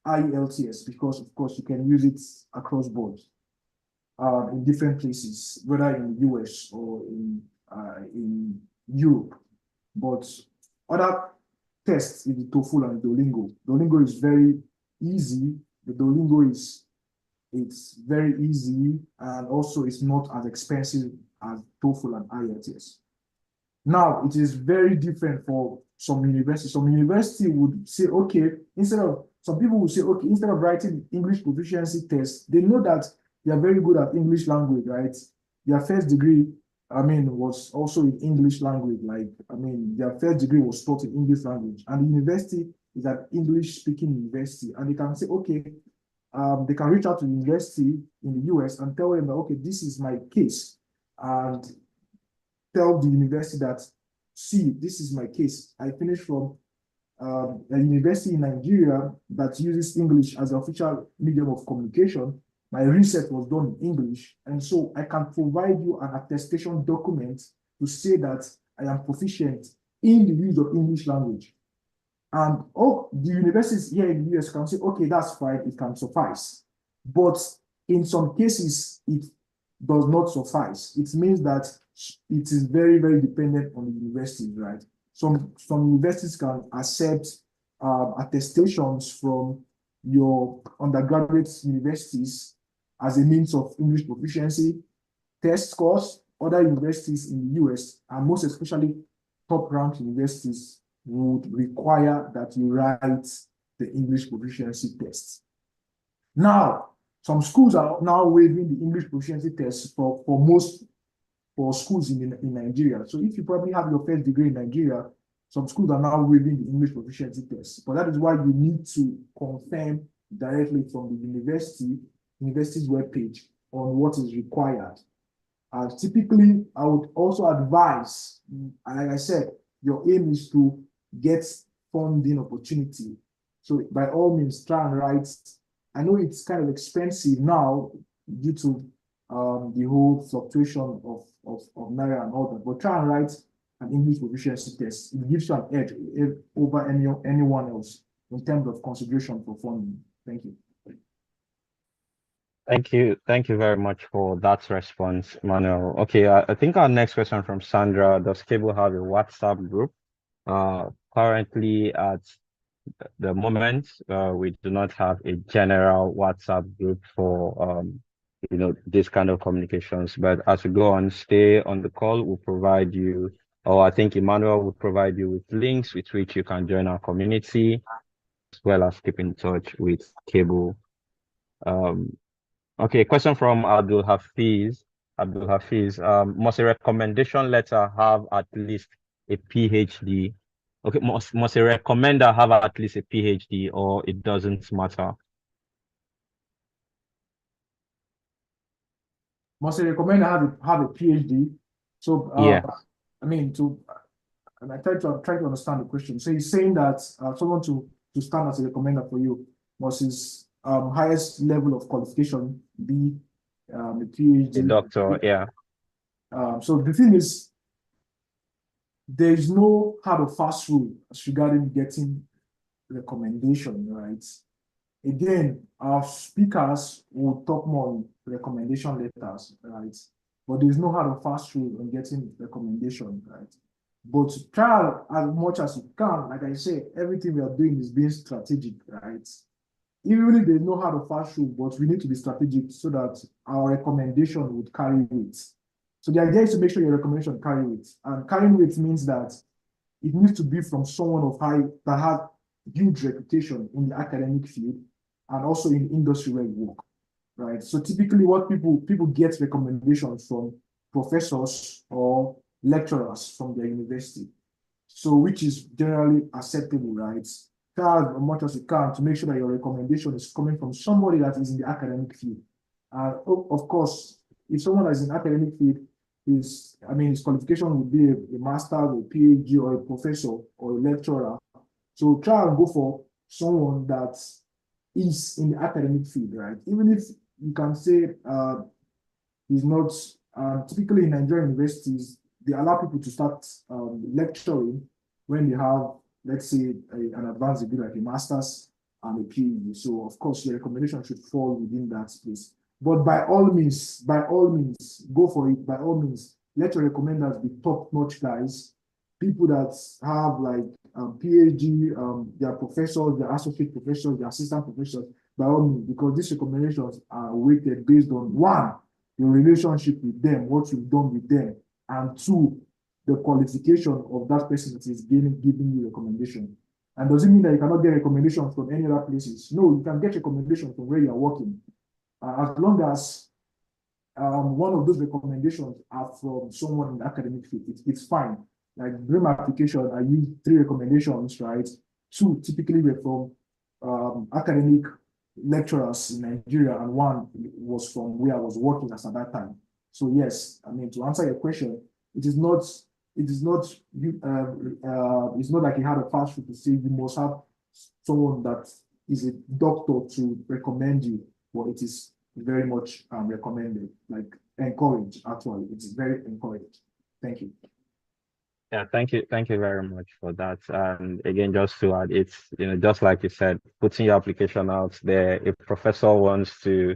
IELTS because, of course, you can use it across board in different places, whether in the US or in Europe. But other tests is the TOEFL and Duolingo. Duolingo is very easy. The Duolingo it's very easy, and also it's not as expensive as TOEFL and IELTS. Now, it is very different for some universities. Some university would say, okay, some people would say, okay, instead of writing English proficiency test, they know that they are very good at English language, right? Their first degree, was also in English language. Their first degree was taught in English language, and the university is an English-speaking university, and they can say, okay, they can reach out to the university in the US and tell them that, okay, this is my case, and tell the university that, see, this is my case. I finished from a university in Nigeria that uses English as the official medium of communication. My research was done in English, and so I can provide you an attestation document to say that I am proficient in the use of English language. And the universities here in the US can say, okay, that's fine, it can suffice. But in some cases, it does not suffice. It means that it is very, very dependent on the universities, right? Some universities can accept attestations from your undergraduate universities as a means of English proficiency test scores, other universities in the US, and most especially top-ranked universities, would require that you write the English proficiency test. Now, some schools are now waiving the English proficiency test for schools in Nigeria. So if you probably have your first degree in Nigeria, some schools are now waiving the English proficiency test. But that is why you need to confirm directly from the university's webpage on what is required. Typically, I would also advise, like I said, your aim is to get funding opportunity. So by all means, try and write. I know it's kind of expensive now due to the whole fluctuation of Naira and all that, but try and write an English proficiency test. It gives you an edge over anyone else in terms of consideration for funding. Thank you. Thank you very much for that response, Manuel. Okay, I think our next question from Sandra: does Cable have a WhatsApp group? Currently, at the moment, we do not have a general WhatsApp group for this kind of communications. But as we go on, stay on the call, we'll provide you, or I think Emmanuel will provide you with links with which you can join our community, as well as keep in touch with Cable. Okay, question from Abdul Hafiz. Must a recommendation letter have at least a PhD? Okay, must a recommender have at least a PhD, or it doesn't matter? Must a recommender have a PhD? So yeah, I mean, and I try to understand the question. So he's saying that someone to stand as a recommender for you must his highest level of qualification be a PhD. a doctor, yeah. So the thing is, there is no hard or fast rule regarding getting recommendation, right? Again, our speakers will talk more on recommendation letters, right? But there is no hard or fast rule on getting recommendation, right? But try as much as you can. Like I say, everything we are doing is being strategic, right? Even if there's no hard or fast rule, but we need to be strategic so that our recommendation would carry weight. So the idea is to make sure your recommendation carry weight. And carrying weight means that it needs to be from someone of high, that has huge reputation in the academic field and also in industry where you work, right? So typically what people get recommendations from professors or lecturers from their university. So which is generally acceptable, right? Try as much as you can to make sure that your recommendation is coming from somebody that is in the academic field. Of course, if someone that is in the academic field his qualification would be a master, a PhD, or a professor, or a lecturer. So try and go for someone that is in the academic field, right? Even if you can say he's not, typically in Nigerian universities, they allow people to start lecturing when they have, let's say, an advanced degree like a master's and a PhD. So of course, your recommendation should fall within that space. But by all means, go for it. By all means, let your recommenders be top-notch guys, people that have like PhD, their professors, their associate professors, their assistant professors, by all means, because these recommendations are weighted based on one, your relationship with them, what you've done with them, and two, the qualification of that person that is giving you recommendation. And does it mean that you cannot get recommendations from any other places? No, you can get recommendations from where you are working. As long as one of those recommendations are from someone in the academic field, it's fine. Like during my application, I used 3 recommendations, right? 2 typically were from academic lecturers in Nigeria, and 1 was from where I was working as at that time. So yes, I mean, to answer your question, it's not like you had a fast food to say you must have someone that is a doctor to recommend you, but it is very much recommended, like encouraged, actually. It's very encouraged. Thank you. Yeah, thank you very much for that. And again, just to add, it's just like you said, putting your application out there. If a professor wants to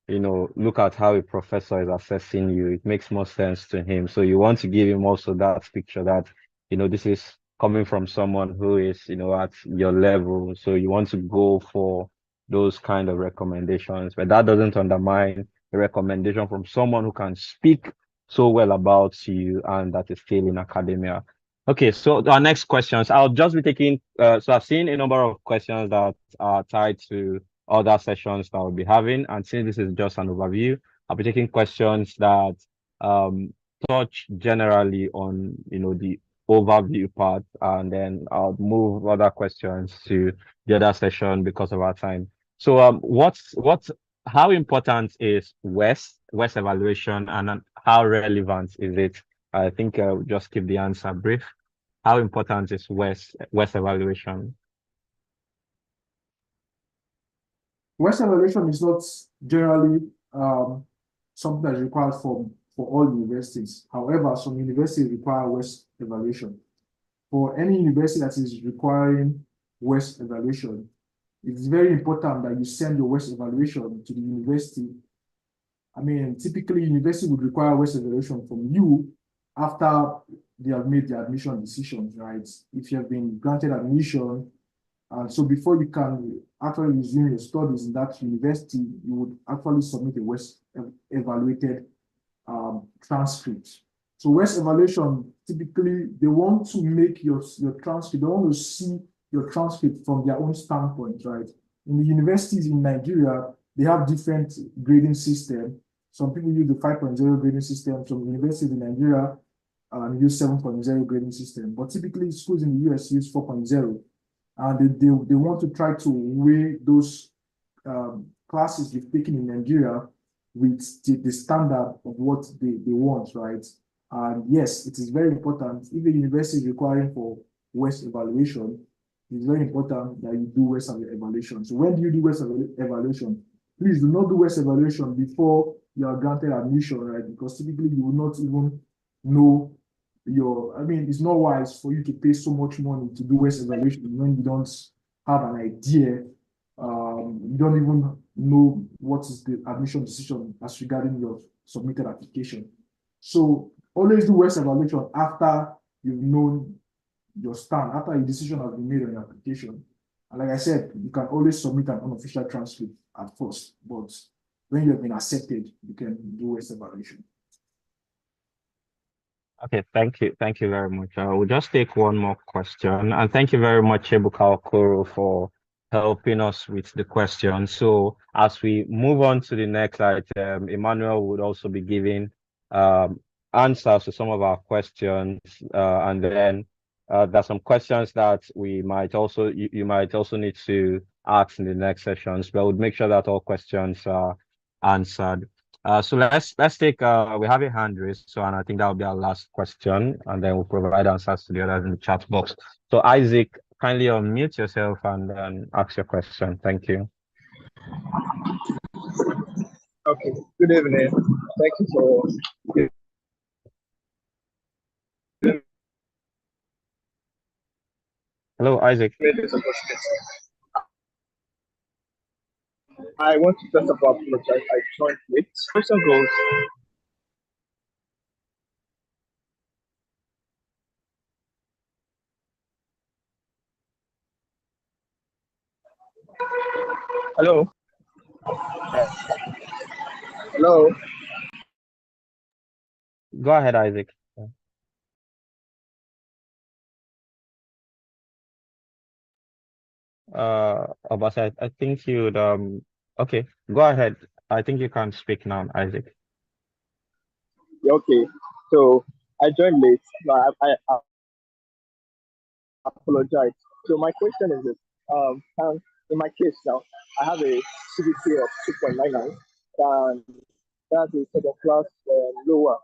look at how a professor is assessing you, it makes more sense to him. So you want to give him also that picture that this is coming from someone who is at your level. So you want to go for those kind of recommendations, but that doesn't undermine the recommendation from someone who can speak so well about you and that is still in academia. Okay, so our next questions, I'll just be taking, so I've seen a number of questions that are tied to other sessions that we'll be having. And since this is just an overview, I'll be taking questions that touch generally on, the overview part, and then I'll move other questions to the other session because of our time. So how important is WES evaluation, and how relevant is it? I think we'll just keep the answer brief. How important is WES evaluation? WES evaluation is not generally something that is required for all universities. However, some universities require WES evaluation. For any university that is requiring WES evaluation, it's very important that you send your WES evaluation to the university. I mean, typically, university would require WES evaluation from you after they have made the admission decisions, right? If you have been granted admission, and so before you can actually resume your studies in that university, you would actually submit a WES evaluated transcript. So WES evaluation, typically, they want to make your transcript, they want to see your transcript from their own standpoint, right? In the universities in Nigeria, they have different grading system. Some people use the 5.0 grading system. Some universities in Nigeria use 7.0 grading system. But typically, schools in the US use 4.0. And they want to try to weigh those classes you've taken in Nigeria with the standard of what they want, right? And yes, it is very important. If a university is requiring for WES evaluation, it's very important that you do WES evaluation. So when do you do WES evaluation? Please do not do WES evaluation before you are granted admission, right? Because typically you will not even know it's not wise for you to pay so much money to do WES evaluation when you don't have an idea. You don't even know what is the admission decision as regarding your submitted application. So always do WES evaluation after you've known your stand, after a decision has been made on your application. And like I said, you can always submit an unofficial transcript at first, but when you have been accepted, you can do WES evaluation. Okay, thank you. Thank you very much. We'll just take one more question. And thank you very much, Ebuka Okoro, for helping us with the question. So as we move on to the next item, Emmanuel would also be giving answers to some of our questions. And then there's some questions that we might also, you might also need to ask in the next sessions, but we'll make sure that all questions are answered. So let's take we have a hand raised, so and I think that will be our last question, and then we'll provide answers to the others in the chat box. So Isaac, kindly unmute yourself and ask your question. Thank you. Okay, good evening. Thank you for hello, Isaac. this opportunity. I want to first of all apologize. I joined late. Question goes. Hello. Hello. Go ahead, Isaac. Obasa, I think you'd okay, go ahead. I think you can speak now, Isaac. Yeah, okay. So I joined late. No, I apologize. So my question is this. In my case now, I have a CGPA of 2.99, and that's a second class lower.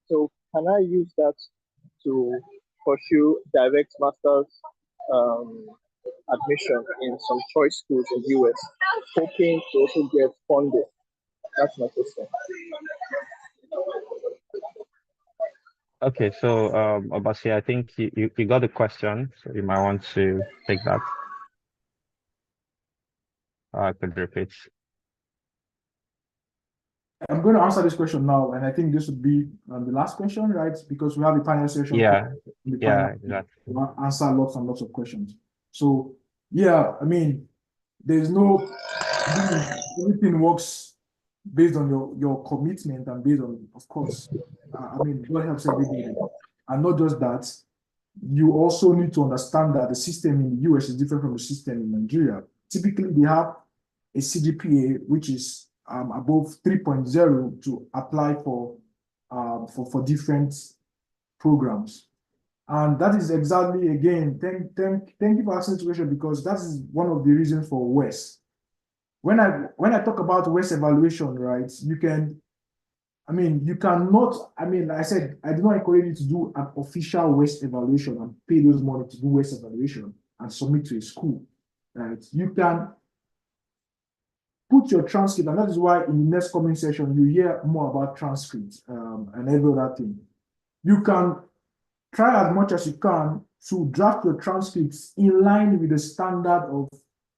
So can I use that to pursue direct master's admission in some choice schools in the US, hoping to also get funded? That's my question. Okay, so Obasi, I think you got the question, so you might want to take that. I could repeat. I'm going to answer this question now, and I think this would be the last question, right? Because we have a panel session. Yeah, exactly. We'll answer lots and lots of questions. So, yeah, I mean, there's no, everything works based on your commitment and based on, of course, I mean, God helps everybody. And not just that, you also need to understand that the system in the US is different from the system in Nigeria. Typically, they have a CGPA which is above 3.0 to apply for different programs. And that is exactly, again, thank you for asking this question, because that is one of the reasons for WES. When I talk about WES evaluation, right, you cannot, like I said, I do not encourage you to do an official WES evaluation and pay those money to do WES evaluation and submit to a school, right? You can put your transcript, and that is why in the next comment section, you hear more about transcripts and every other thing. You can try as much as you can to draft your transcripts in line with the standard of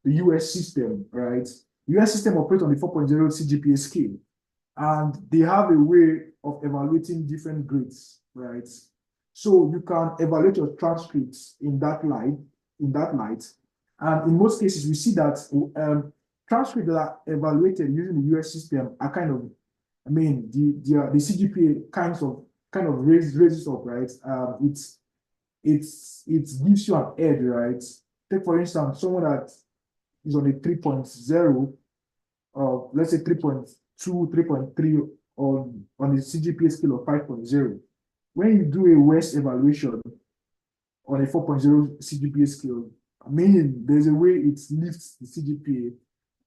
the US system, right? The US system operates on the 4.0 CGPA scale, and they have a way of evaluating different grades, right? So you can evaluate your transcripts in that light. And in most cases, we see that transcripts that are evaluated using the US system are kind of, the CGPA kind of raises up, right? It gives you an edge, right? Take for instance, someone that is on a 3.0, or let's say 3.2, 3.3 on the CGPA scale of 5.0. When you do a WES evaluation on a 4.0 CGPA scale, there's a way it lifts the CGPA,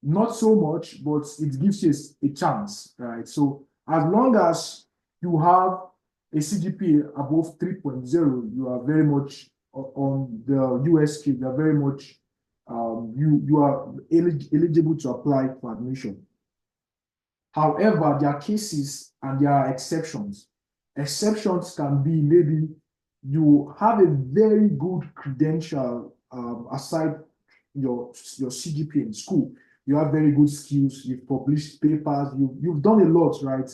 not so much, but it gives you a chance, right? So as long as you have a CGPA above 3.0, you are very much on the US scale, you are very much, you are eligible to apply for admission. However, there are cases and there are exceptions. Exceptions can be maybe you have a very good credential aside your CGPA in school. You have very good skills, you've published papers, you've done a lot, right?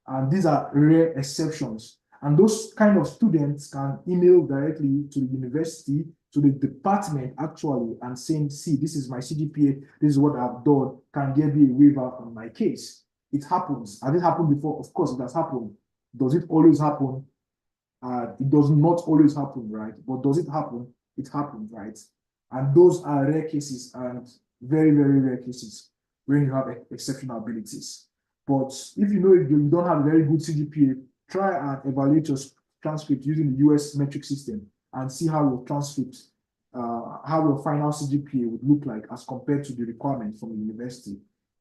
And these are rare exceptions. And those kind of students can email directly to the university, to the department actually, and saying, see, this is my CGPA, this is what I've done, can there be a waiver on my case? It happens. Has it happened before? Of course, it has happened. Does it always happen? It does not always happen, right? But does it happen? It happens, right? And those are rare cases and very, very rare cases when you have exceptional abilities. But if you know you don't have a very good CGPA, try and evaluate your transcript using the US metric system and see how your transcript, how your final CGPA would look like as compared to the requirement from the university.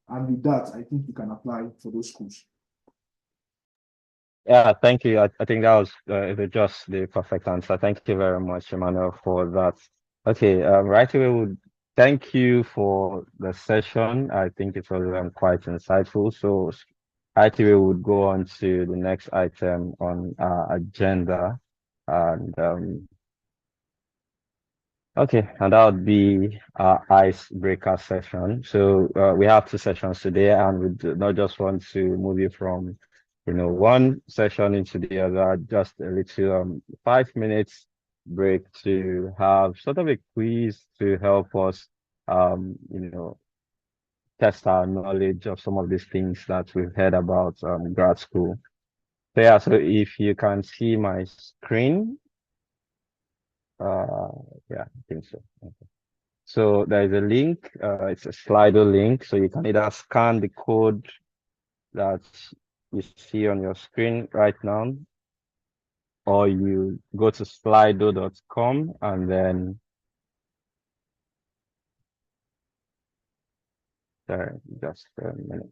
And with that, I think you can apply for those schools. Yeah, thank you. I think that was just the perfect answer. Thank you very much, Emmanuel, for that. Okay, right away, would thank you for the session. I think it was quite insightful. So right away, we would go on to the next item on our agenda. And okay, and that would be our icebreaker session. So we have two sessions today, and we do not just want to move you from, one session into the other, just a little 5 minutes break to have sort of a quiz to help us, test our knowledge of some of these things that we've heard about grad school. So yeah, so if you can see my screen. Yeah, I think so. Okay. So there is a link, it's a Slido link. So you can either scan the code that you see on your screen right now, or you go to slido.com and then there, just a minute.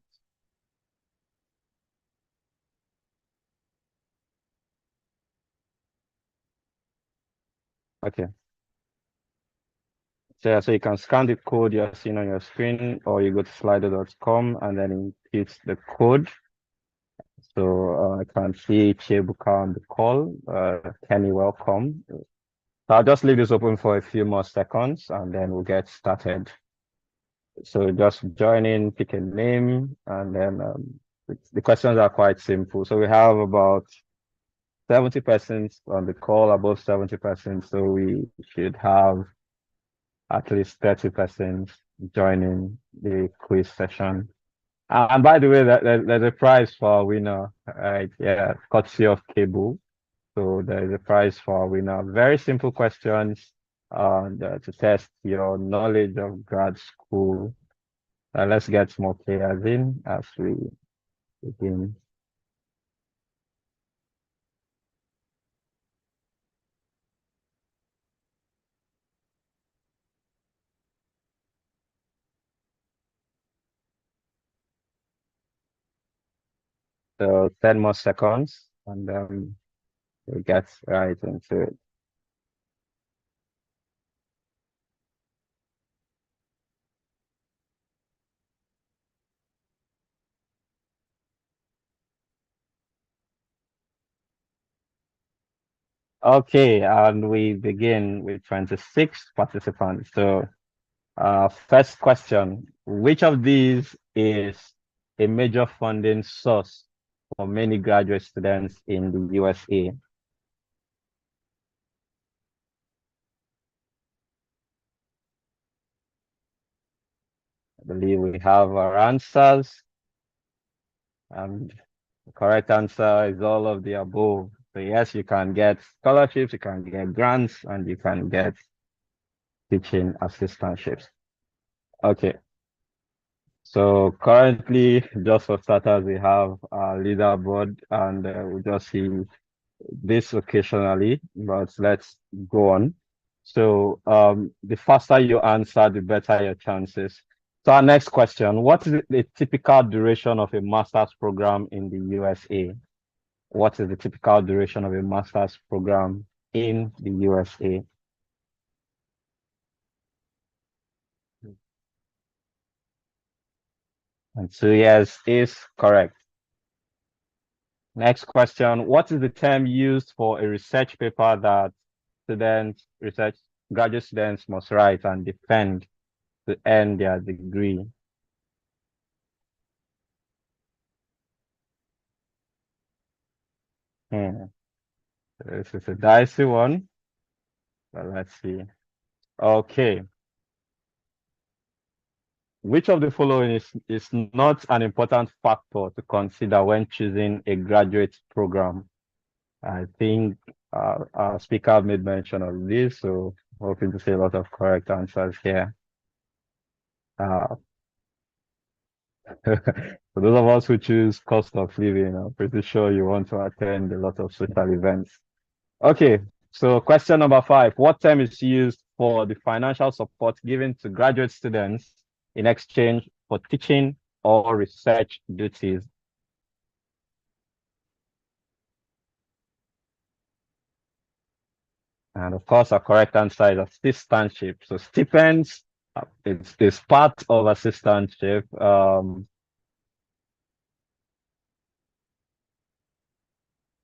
Okay. So you can scan the code you're seeing on your screen, or you go to slido.com and then input the code. So I can see Chebuka on the call. Kenny, welcome. So I'll just leave this open for a few more seconds and then we'll get started. So just join in, pick a name, and then the questions are quite simple. So we have about 70% on the call, above 70%. So we should have at least 30% joining the quiz session. And by the way, there's a prize for our winner, right? Yeah, courtesy of Cable. So there is a prize for our winner. Very simple questions to test your knowledge of grad school. Let's get more players in as we begin. So 10 more seconds, and we'll get right into it. Okay, and we begin with 26 participants. So, first question, which of these is a major funding source for many graduate students in the USA? I believe we have our answers, and the correct answer is all of the above. So yes, you can get scholarships, you can get grants, and you can get teaching assistantships. Okay. So currently, just for starters, we have our leaderboard, and we just see this occasionally, but let's go on. So the faster you answer, the better your chances. So our next question, what is the typical duration of a master's program in the USA? What is the typical duration of a master's program in the USA? And 2 years is correct. Next question, what is the term used for a research paper that graduate students must write and defend to earn their degree? This is a dicey one, but let's see. Okay. Which of the following is not an important factor to consider when choosing a graduate program? I think our speaker made mention of this, so hoping to see a lot of correct answers here. Uh, For those of us who choose cost of living, I'm pretty sure you want to attend a lot of social events. Okay, so question number 5. What term is used for the financial support given to graduate students in exchange for teaching or research duties? And of course, our correct answer is assistantship. So stipends, it's part of assistantship.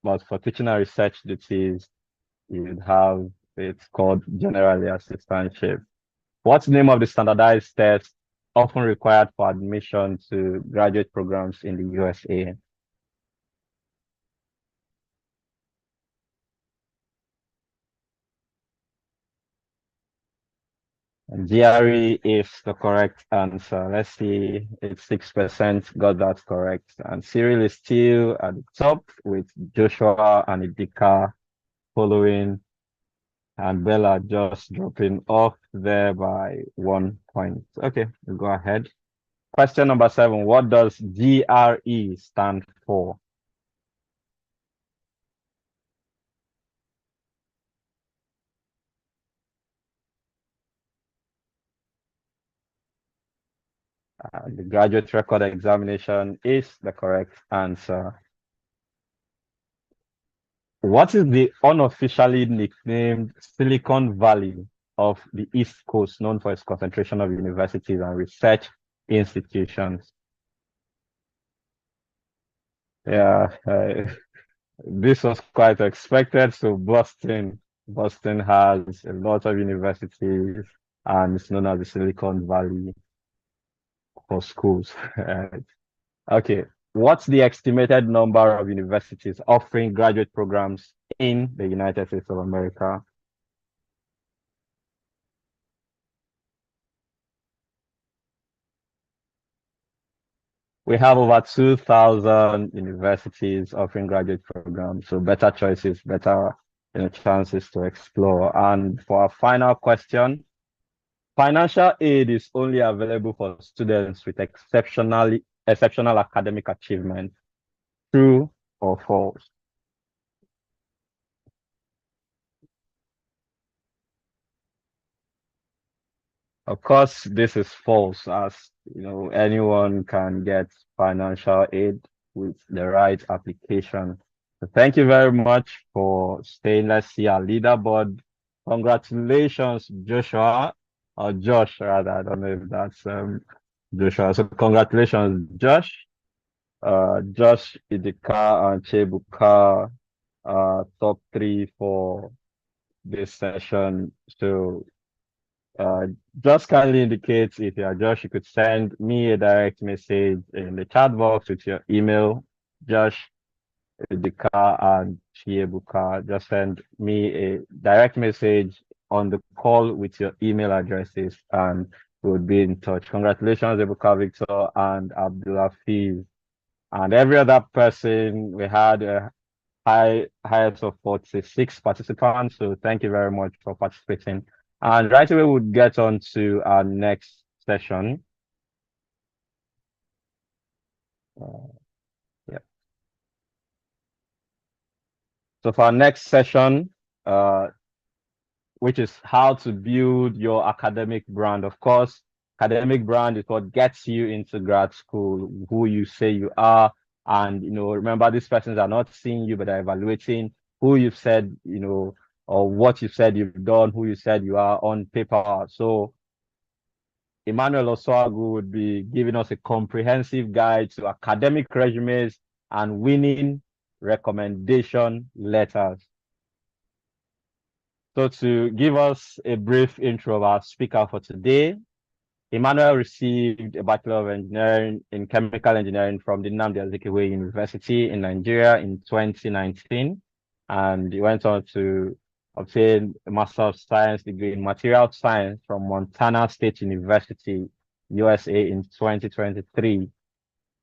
But for teaching and research duties, you'd have, it's called generally assistantship. What's the name of the standardized test often required for admission to graduate programs in the USA? And GRE is the correct answer. Let's see, it's 6% got that correct. And Cyril is still at the top with Joshua and Idika following, and Bella just dropping off there by 1 point. Okay, we'll go ahead. Question number 7. What does GRE stand for? The graduate record examination is the correct answer. What is the unofficially nicknamed Silicon Valley of the East Coast, known for its concentration of universities and research institutions? Yeah, this was quite expected. So Boston has a lot of universities and it's known as the Silicon Valley for schools. Okay. What's the estimated number of universities offering graduate programs in the United States of America? we have over 2,000 universities offering graduate programs, so better choices, better chances to explore. And for our final question, financial aid is only available for students with exceptional academic achievement. True or false? Of course, this is false, as anyone can get financial aid with the right application. So thank you very much for staying. Let's see our leaderboard. Congratulations, Joshua, or Josh, rather. I don't know if that's Joshua. So congratulations, Josh. Josh, Idika, and Chebuka, top 3 for this session. So just kindly indicate if you are Josh, you could send me a direct message in the chat box with your email, Josh, Idika, and Chiebuka. Just send me a direct message on the call with your email addresses, and we'll be in touch. Congratulations, Ebuka, Victor, and Abdulafiz. And every other person, we had a highest of 46 participants. So thank you very much for participating. And right away, we'll get on to our next session. Yeah. So for our next session, which is how to build your academic brand. Of course, academic brand is what gets you into grad school, who you say you are. And, remember, these persons are not seeing you, but they're evaluating who you've said, or what you said you've done, who you said you are on paper. So Emmanuel Oswagu would be giving us a comprehensive guide to academic resumes and winning recommendation letters. So to give us a brief intro of our speaker for today, Emmanuel received a Bachelor of Engineering in Chemical Engineering from the Nnamdi Azikiwe University in Nigeria in 2019. And he went on to obtain a Master of Science degree in Material Science from Montana State University, USA in 2023.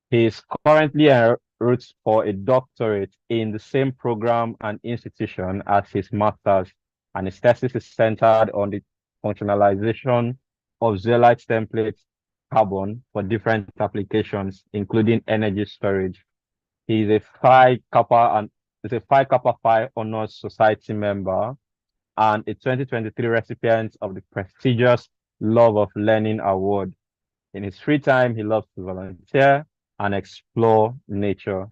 He is currently en route for a doctorate in the same program and institution as his master's, and his thesis is centered on the functionalization of zeolite template carbon for different applications, including energy storage. He is a Phi Kappa Phi Honors Society member and a 2023 recipient of the prestigious Love of Learning Award. In his free time, he loves to volunteer and explore nature,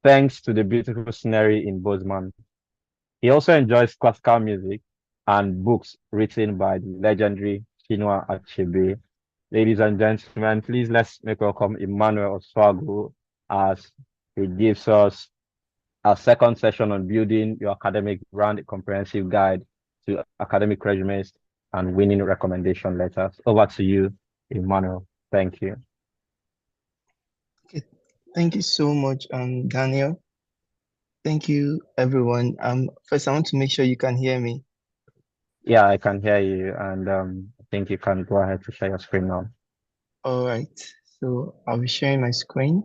thanks to the beautiful scenery in Bozeman. He also enjoys classical music and books written by the legendary Chinua Achebe. Ladies and gentlemen, please let's make welcome Emmanuel Oswagu as he gives us our second session on building your academic brand, a comprehensive guide to academic resumes and winning recommendation letters. Over to you, Emmanuel. Thank you. Okay. Thank you so much, Daniel. Thank you, everyone. First, I want to make sure you can hear me. Yeah, I can hear you, and I think you can go ahead to share your screen now. All right, so I'll be sharing my screen.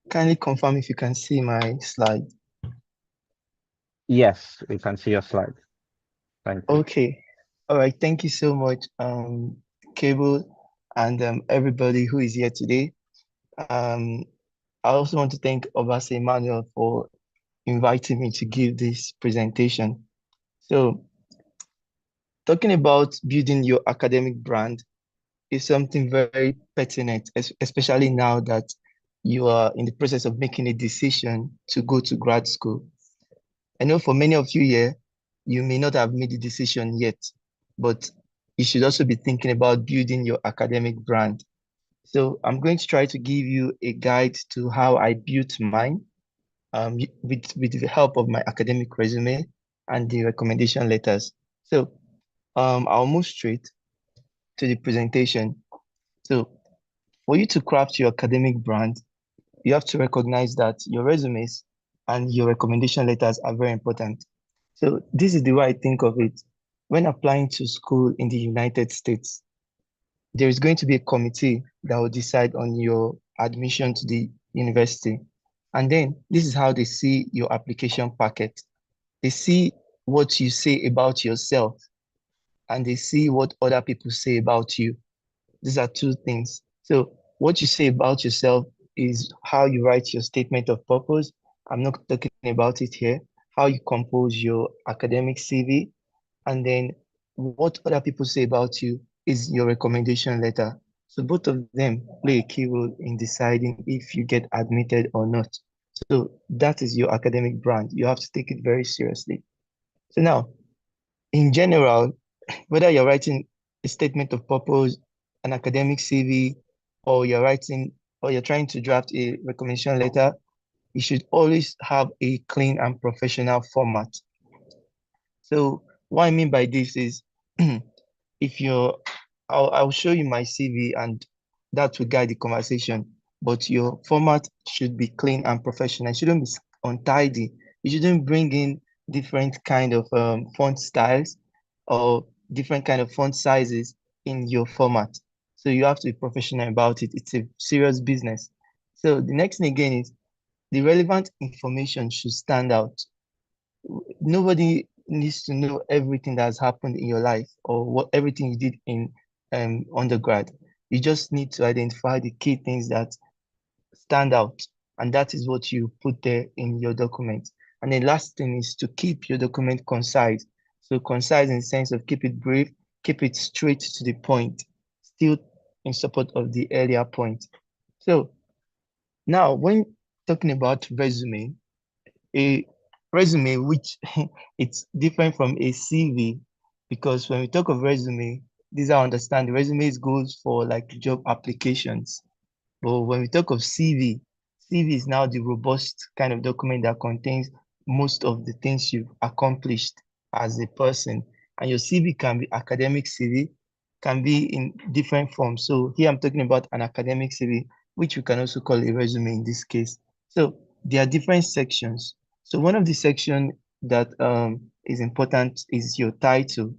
Kindly confirm if you can see my slide. Yes, we can see your slide. Thank you. Okay. All right. Thank you so much, Cable, and everybody who is here today. I also want to thank Obase Emmanuel for inviting me to give this presentation. So, talking about building your academic brand is something very pertinent, especially now that you are in the process of making a decision to go to grad school. I know for many of you here, you may not have made the decision yet, but you should also be thinking about building your academic brand. So I'm going to try to give you a guide to how I built mine with the help of my academic resume and the recommendation letters. So I'll move straight to the presentation. So for you to craft your academic brand, you have to recognize that your resumes and your recommendation letters are very important. So this is the way I think of it. when applying to school in the United States, there is going to be a committee that will decide on your admission to the university. And then this is how they see your application packet. They see what you say about yourself, and they see what other people say about you. These are two things. So what you say about yourself is how you write your statement of purpose. I'm not talking about it here. How you compose your academic CV, and then what other people say about you is your recommendation letter. So both of them play a key role in deciding if you get admitted or not. So that is your academic brand. You have to take it very seriously. So now, in general, whether you're writing a statement of purpose, an academic CV, or you're trying to draft a recommendation letter, you should always have a clean and professional format. So what I mean by this is if you're, I'll show you my CV and that will guide the conversation, but your format should be clean and professional. It shouldn't be untidy. You shouldn't bring in different kind of font styles or different kind of font sizes in your format. So you have to be professional about it. It's a serious business. So the next thing again is the relevant information should stand out. Nobody needs to know everything that has happened in your life or what everything you did in undergrad. You just need to identify the key things that stand out, and that is what you put there in your document. And the last thing is to keep your document concise. So concise in the sense of keep it brief, keep it straight to the point, still in support of the earlier point. So now when talking about resume, a resume which it's different from a CV, because when we talk of resume, these I understand the resumes goes for like job applications. But when we talk of CV, CV is now the robust kind of document that contains most of the things you've accomplished as a person. And your CV can be academic CV, can be in different forms. So here I'm talking about an academic CV, which we can also call a resume in this case. So there are different sections. So one of the section that is important is your title.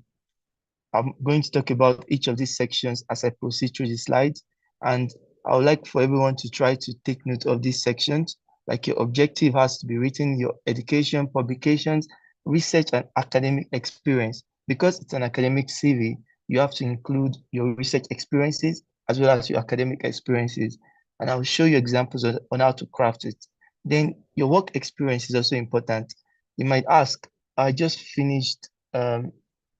I'm going to talk about each of these sections as I proceed through the slides. And I would like for everyone to try to take note of these sections. Like your objective has to be written, your education, publications, research, and academic experience. Because it's an academic CV, you have to include your research experiences as well as your academic experiences. And I'll show you examples on how to craft it. Then your work experience is also important. You might ask, I just finished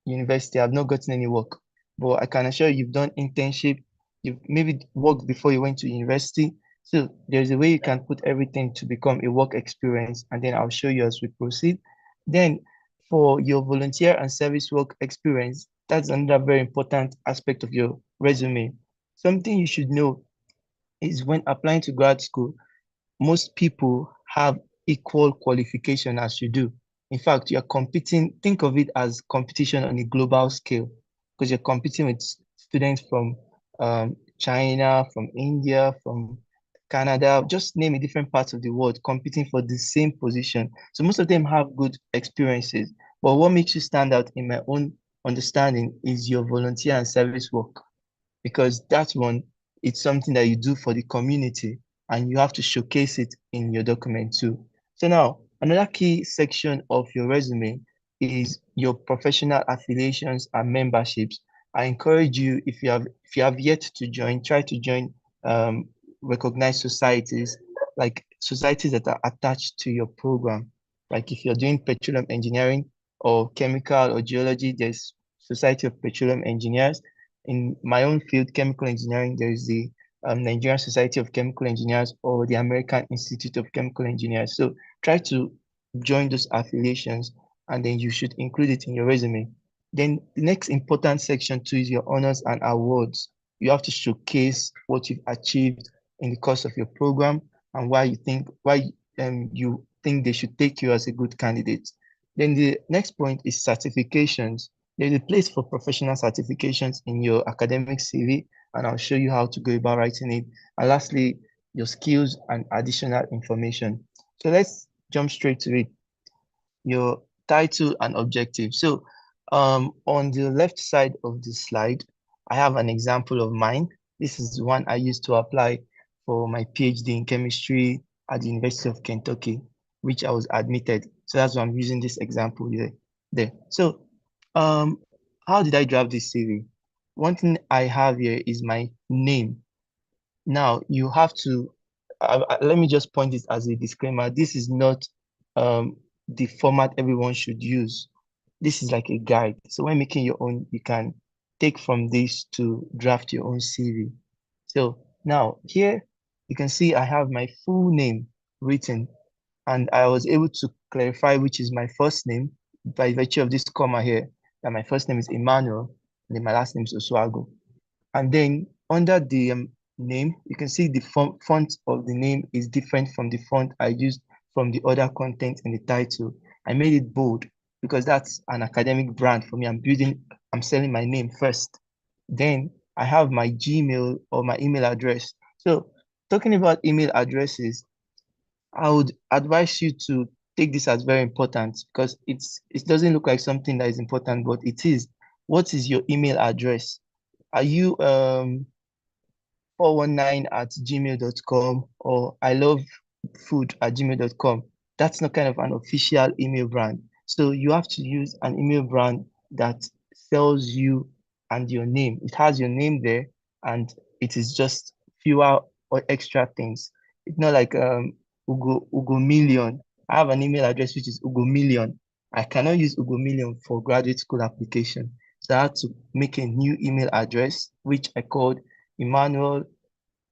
university, I've not gotten any work, but I can assure you, you've done internship, you've maybe worked before you went to university. So there's a way you can put everything to become a work experience, and then I'll show you as we proceed. Then for your volunteer and service work experience, that's another very important aspect of your resume. Something you should know is when applying to grad school, most people have equal qualification as you do. In fact, you're competing, think of it as competition on a global scale, because you're competing with students from China, from India, from Canada, just name a different parts of the world, competing for the same position. So most of them have good experiences. But what makes you stand out, in my own understanding, is your volunteer and service work, because that one, it's something that you do for the community and you have to showcase it in your document too. So now, another key section of your resume is your professional affiliations and memberships. I encourage you, if you have yet to join, try to join recognized societies, like societies that are attached to your program. Like if you're doing petroleum engineering or chemical or geology, there's Society of Petroleum Engineers. In my own field, chemical engineering, there is the Nigerian Society of Chemical Engineers or the American Institute of Chemical Engineers. So try to join those affiliations, and then you should include it in your resume. Then the next important section too is your honors and awards. You have to showcase what you've achieved in the course of your program and why you think they should take you as a good candidate. Then the next point is certifications. There's a place for professional certifications in your academic CV, and I'll show you how to go about writing it. And lastly, your skills and additional information. So let's jump straight to it. Your title and objective. So On the left side of the slide, I have an example of mine. This is one I used to apply for my PhD in chemistry at the University of Kentucky, which I was admitted. So that's why I'm using this example there. So, how did I draft this CV? One thing I have here is my name. Now you have to, let me just point this as a disclaimer. This is not the format everyone should use. This is like a guide. So when making your own, you can take from this to draft your own CV. So now here you can see I have my full name written, and I was able to clarify which is my first name by virtue of this comma here, that my first name is Emmanuel, and then my last name is Oswago. And then under the name, you can see the font of the name is different from the font I used from the other content in the title. I made it bold because that's an academic brand for me. I'm selling my name first. Then I have my Gmail or my email address. So talking about email addresses, I would advise you to take this as very important because it doesn't look like something that is important, but it is. What is your email address? Are you 419@gmail.com or I love food@gmail.com? That's not kind of an official email brand. So you have to use an email brand that sells you and your name. It has your name there and it is just fewer or extra things. It's not like Ugo Million. I have an email address which is Ugo Million. I cannot use Ugo Million for graduate school application. So I had to make a new email address, which I called Emmanuel,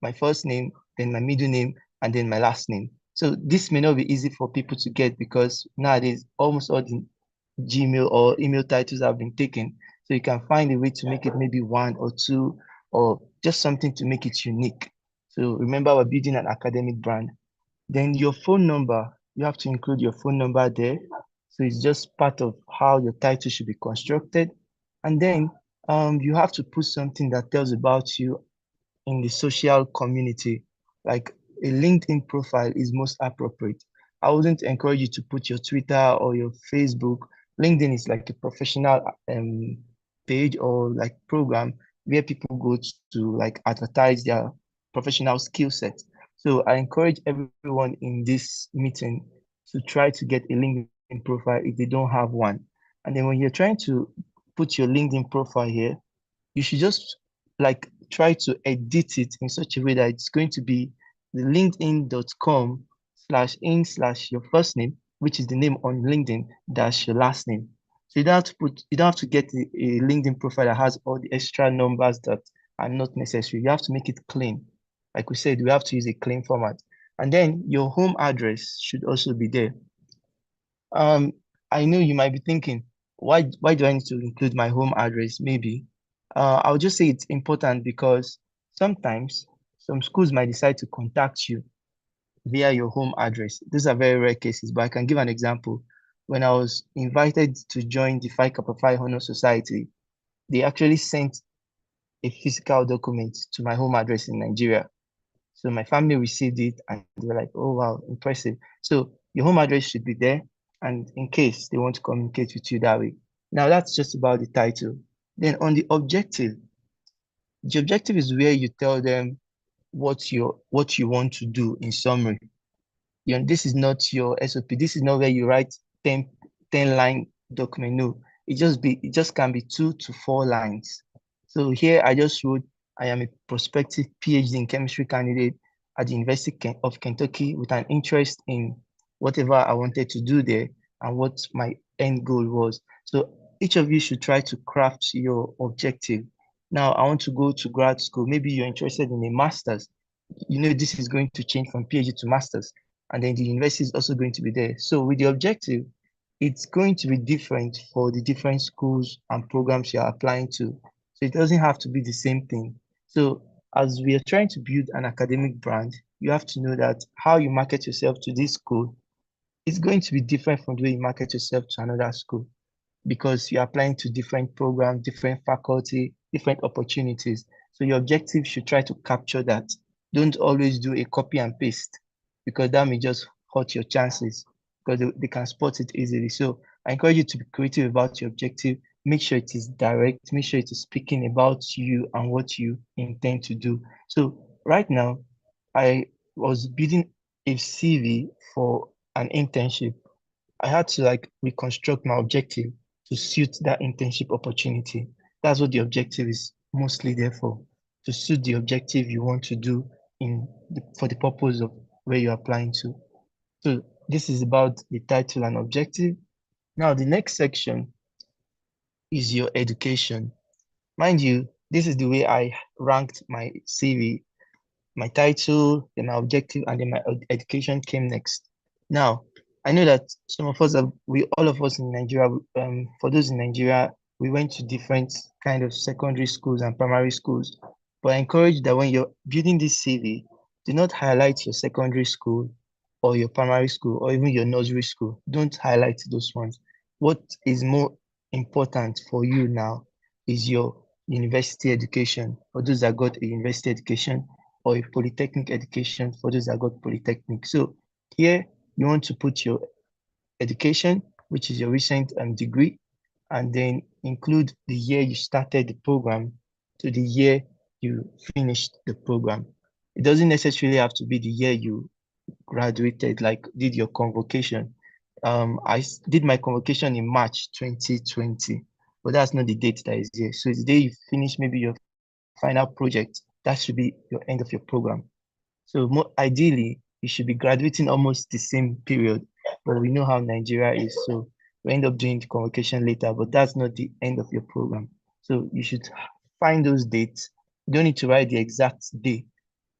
my first name, then my middle name, and then my last name. So this may not be easy for people to get because nowadays almost all the Gmail or email titles have been taken. So you can find a way to make it maybe one or two or just something to make it unique. So remember, we're building an academic brand. Then your phone number, you have to include your phone number there. So it's just part of how your title should be constructed. And then you have to put something that tells about you in the social community. Like a LinkedIn profile is most appropriate. I wouldn't encourage you to put your Twitter or your Facebook. LinkedIn is like a professional page or like program where people go to like advertise their professional skill set. So I encourage everyone in this meeting to try to get a LinkedIn profile if they don't have one. And then when you're trying to put your LinkedIn profile here, you should just like try to edit it in such a way that it's going to be the linkedin.com/in/ your first name, which is the name on LinkedIn, dash your last name. So you don't have to get a LinkedIn profile that has all the extra numbers that are not necessary. You have to make it clean. Like we said, we have to use a clean format. And then your home address should also be there. I know you might be thinking, why do I need to include my home address? Maybe. I'll just say it's important because sometimes some schools might decide to contact you via your home address. These are very rare cases, but I can give an example. When I was invited to join the Phi Kappa Phi Honor Society, they actually sent a physical document to my home address in Nigeria. So my family received it and they were like, oh, wow, impressive. So your home address should be there. And in case they want to communicate with you that way. Now that's just about the title. Then on the objective is where you tell them what you want to do in summary. This is not your SOP. This is not where you write 10 line document. No, it just can be 2 to 4 lines. So here I just wrote, I am a prospective PhD in chemistry candidate at the University of Kentucky with an interest in whatever I wanted to do there and what my end goal was. So each of you should try to craft your objective. Now I want to go to grad school. Maybe you're interested in a master's. This is going to change from PhD to master's. And then the university is also going to be there. So with the objective, it's going to be different for the different schools and programs you're applying to. So it doesn't have to be the same thing. So as we are trying to build an academic brand, you have to know that how you market yourself to this school is going to be different from the way you market yourself to another school because you're applying to different programs, different faculty, different opportunities. So your objective should try to capture that. Don't always do a copy and paste because that may just hurt your chances because they can spot it easily. So I encourage you to be creative about your objective. make sure it is direct, make sure it is speaking about you and what you intend to do. So right now, I was building a CV for an internship. I had to like reconstruct my objective to suit that internship opportunity. That's what the objective is mostly there for, to suit the objective you want to do for the purpose of where you're applying to. So this is about the title and objective. Now, the next section is your education. Mind you, this is the way I ranked my CV. My title, then my objective, and then my education came next. Now, I know that some of us all of us in Nigeria, for those in Nigeria, we went to different kind of secondary schools and primary schools. But I encourage that when you're building this CV, do not highlight your secondary school or your primary school or even your nursery school. Don't highlight those ones. What is more important for you now is your university education, for those that got a university education, or a polytechnic education for those that got polytechnic. So here you want to put your education, which is your recent degree, and then include the year you started the program to the year you finished the program. It doesn't necessarily have to be the year you graduated, like did your convocation. I did my convocation in March 2020, but that's not the date that is here. So it's the day you finish maybe your final project, that should be your end of your program. So more ideally, you should be graduating almost the same period, but we know how Nigeria is, so we end up doing the convocation later, but that's not the end of your program. So you should find those dates. You don't need to write the exact day.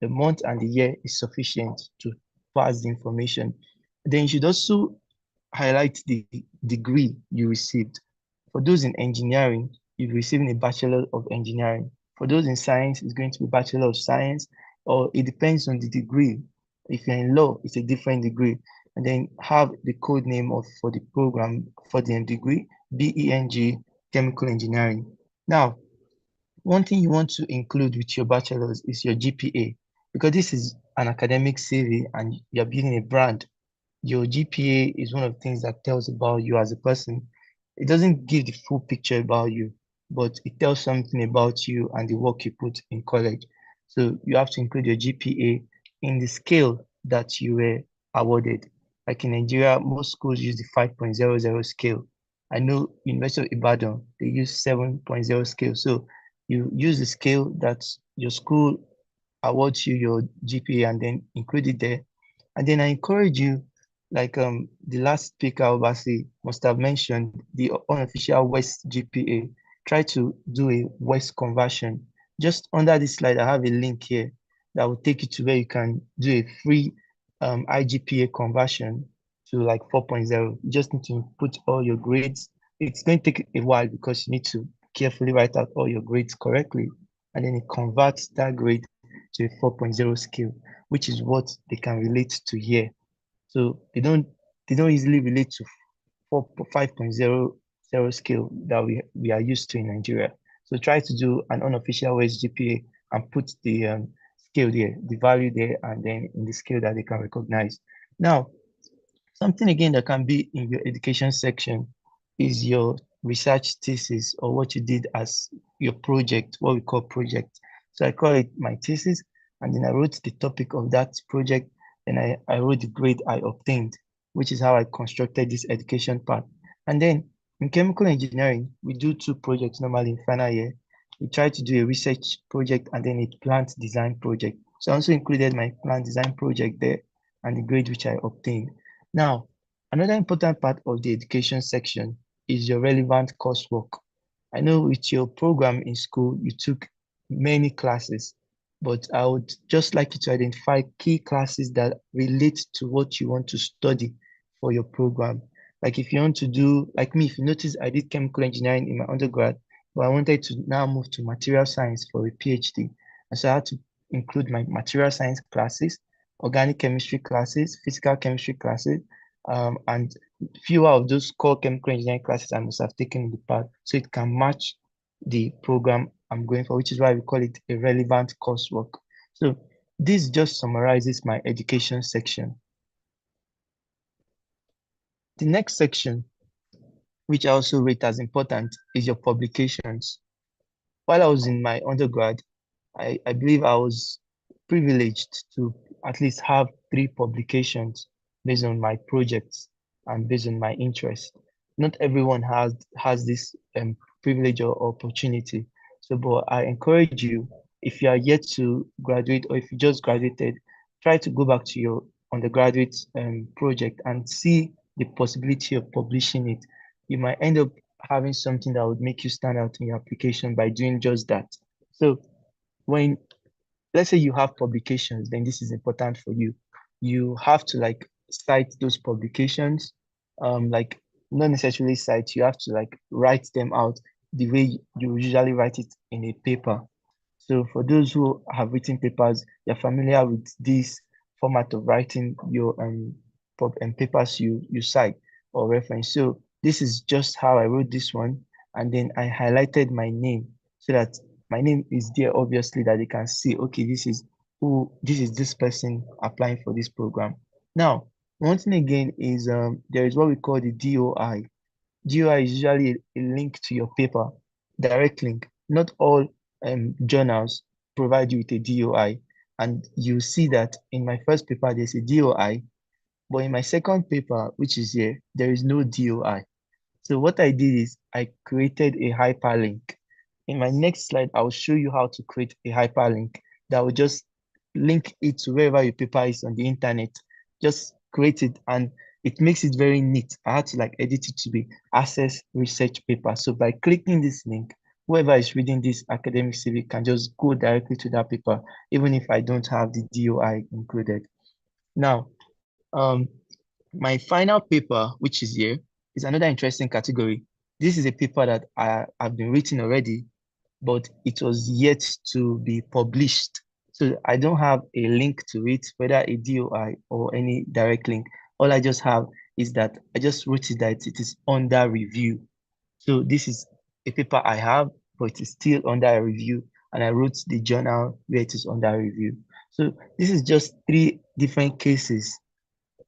The month and the year is sufficient to pass the information. Then you should also highlight the degree you received. For those in engineering, you're receiving a Bachelor of Engineering. For those in science, it's going to be Bachelor of Science, or it depends on the degree. If you're in law, it's a different degree. And then have the code name for the program for the degree, BEng, Chemical Engineering. Now, one thing you want to include with your bachelor's is your GPA, because this is an academic CV and you're building a brand. Your GPA is one of the things that tells about you as a person. It doesn't give the full picture about you, but it tells something about you and the work you put in college. So you have to include your GPA in the scale that you were awarded. Like in Nigeria, most schools use the 5.00 scale. I know University of Ibadan, they use 7.0 scale. So you use the scale that your school awards you your GPA and then include it there. And then I encourage you, like the last speaker, Obasi, must have mentioned the unofficial WEST GPA. Try to do a WEST conversion. Just under this slide, I have a link here that will take you to where you can do a free IGPA conversion to like 4.0. You just need to put all your grades. It's going to take a while because you need to carefully write out all your grades correctly. And then it converts that grade to a 4.0 scale, which is what they can relate to here. So they don't easily relate to 5.00 scale that we are used to in Nigeria. So try to do an unofficial WEST GPA and put the scale there, the value there, and then in the scale that they can recognize. Now, something again that can be in your education section is your research thesis, or what you did as your project, what we call project. So I call it my thesis, and then I wrote the topic of that project, and I wrote the grade I obtained, which is how I constructed this education part. And then in chemical engineering, we do 2 projects normally in final year. We try to do a research project and then a plant design project. So I also included my plant design project there and the grade which I obtained. Now, another important part of the education section is your relevant coursework. I know with your program in school, you took many classes, but I would just like you to identify key classes that relate to what you want to study for your program. Like if you want to do, like me, if you notice, I did chemical engineering in my undergrad, but I wanted to now move to material science for a PhD. And so I had to include my material science classes, organic chemistry classes, physical chemistry classes, and fewer of those core chemical engineering classes I must have taken in the past, so it can match the program I'm going for, which is why we call it a relevant coursework. So this just summarizes my education section. The next section which I also rate as important, is your publications. While I was in my undergrad, I believe I was privileged to at least have 3 publications based on my projects and based on my interest. Not everyone has this privilege or opportunity. So, but I encourage you, if you are yet to graduate or if you just graduated, try to go back to your undergraduate project and see the possibility of publishing it. You might end up having something that would make you stand out in your application by doing just that. So when, let's say you have publications, then this is important for you. You have to like cite those publications, like not necessarily cite, you have to like write them out the way you usually write it in a paper. So for those who have written papers, you're familiar with this format of writing your papers you cite or reference. So this is just how I wrote this one, and then I highlighted my name so that my name is there, obviously, that they can see, okay, this is this person applying for this program. Now, one thing again is there is what we call the DOI. DOI is usually a link to your paper, direct link. Not all journals provide you with a DOI. And you see that in my first paper, there's a DOI, but in my second paper, which is here, there is no DOI. So what I did is I created a hyperlink. In my next slide, I'll show you how to create a hyperlink that will just link it to wherever your paper is on the internet. Just create it, and it makes it very neat. I had to like edit it to be access research paper. So by clicking this link, whoever is reading this academic CV can just go directly to that paper, even if I don't have the DOI included. Now, my final paper, which is here, is another interesting category. This is a paper that I've been written already, but it was yet to be published. So I don't have a link to it, whether a DOI or any direct link. All I just have is that I just wrote it that it is under review. So this is a paper I have, but it is still under review. And I wrote the journal where it is under review. So this is just 3 different cases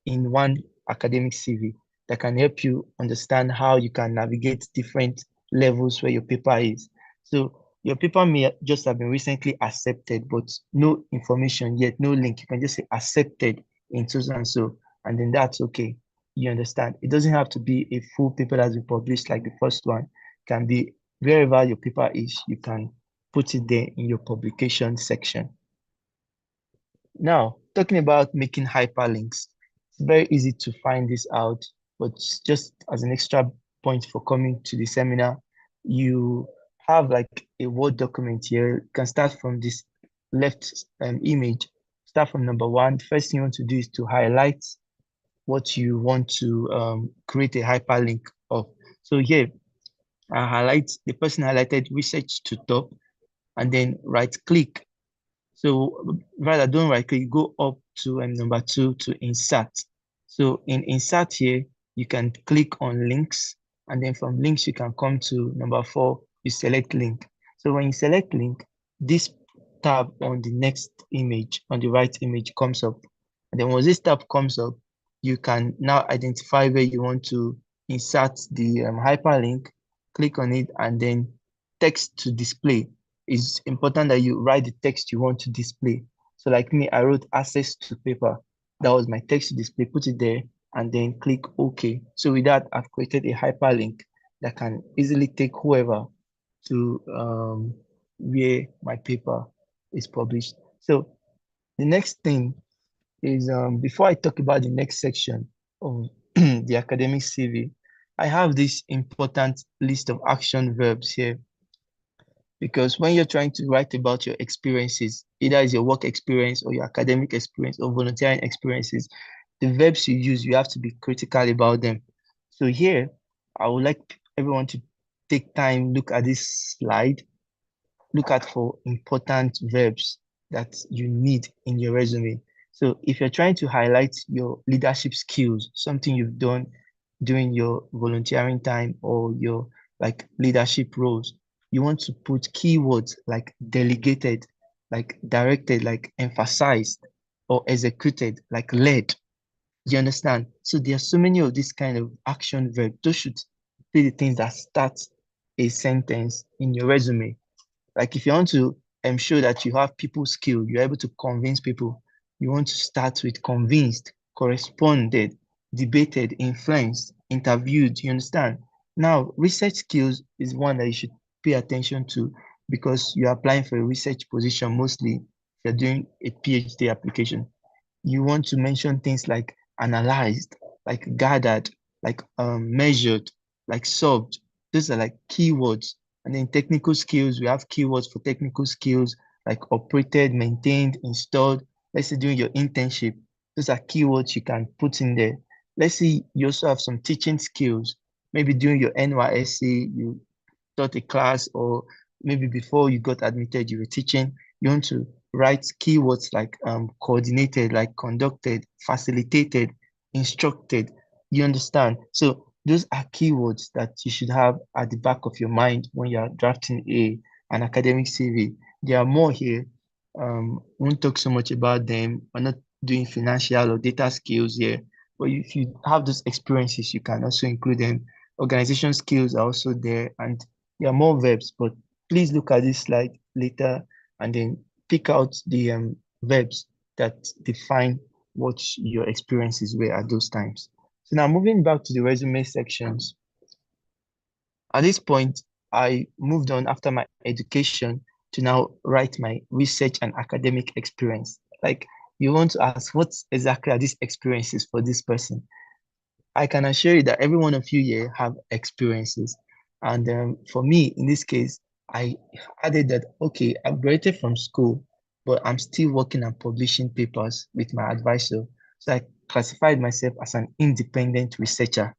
in one academic CV that can help you understand how you can navigate different levels where your paper is. So your paper may just have been recently accepted, but no information yet, no link. You can just say accepted in so and so, and then that's okay. You understand? It doesn't have to be a full paper that's been published like the first one. It can be wherever your paper is, you can put it there in your publication section. Now, talking about making hyperlinks, it's very easy to find this out, but just as an extra point for coming to the seminar, you have like a Word document here. You can start from this left image, start from number 1. First thing you want to do is to highlight what you want to create a hyperlink of. So here, I highlight, the person highlighted research to top, and then right click. So rather don't right click, go up to number 2 to insert. So in insert here, you can click on links, and then from links, you can come to number 4, you select link. So when you select link, this tab on the next image, on the right image comes up. And then once this tab comes up, you can now identify where you want to insert the hyperlink, click on it, and then text to display. It's important that you write the text you want to display. So like me, I wrote access to paper. That was my text to display, put it there, and then click OK. So with that, I've created a hyperlink that can easily take whoever to where my paper is published. So the next thing is, before I talk about the next section of the academic CV, I have this important list of action verbs here. Because when you're trying to write about your experiences, either it's your work experience or your academic experience or volunteering experiences, the verbs you use, you have to be critical about them. So here, I would like everyone to take time, look at this slide, look at for important verbs that you need in your resume. So if you're trying to highlight your leadership skills, something you've done during your volunteering time or your like leadership roles, you want to put keywords like delegated, like directed, like emphasized, or executed, like led. You understand? So there are so many of these kind of action verbs. Those should be the things that start a sentence in your resume. Like if you want to show that you have people skill, you're able to convince people, you want to start with convinced, corresponded, debated, influenced, interviewed, you understand? Now, research skills is one that you should pay attention to because you're applying for a research position mostly if you're doing a PhD application. You want to mention things like analyzed, like gathered, like measured, like solved. Those are like keywords. And then technical skills, we have keywords for technical skills like operated, maintained, installed. Let's say during your internship, those are keywords you can put in there. Let's say you also have some teaching skills. Maybe during your NYSC, you taught a class, or maybe before you got admitted, you were teaching. You want to write keywords like coordinated, like conducted, facilitated, instructed. You understand? So those are keywords that you should have at the back of your mind when you're drafting an academic CV. There are more here. Won't talk so much about them. We're not doing financial or data skills here. But if you have those experiences, you can also include them. Organization skills are also there, and there are more verbs, but please look at this slide later and then pick out the verbs that define what your experiences were at those times. So now moving back to the resume sections. At this point, I moved on after my education to now write my research and academic experience. Like you want to ask, what exactly are these experiences for this person? I can assure you that every one of you here have experiences. And for me, in this case, I added that, okay, I've graduated from school, but I'm still working and publishing papers with my advisor. So I classified myself as an independent researcher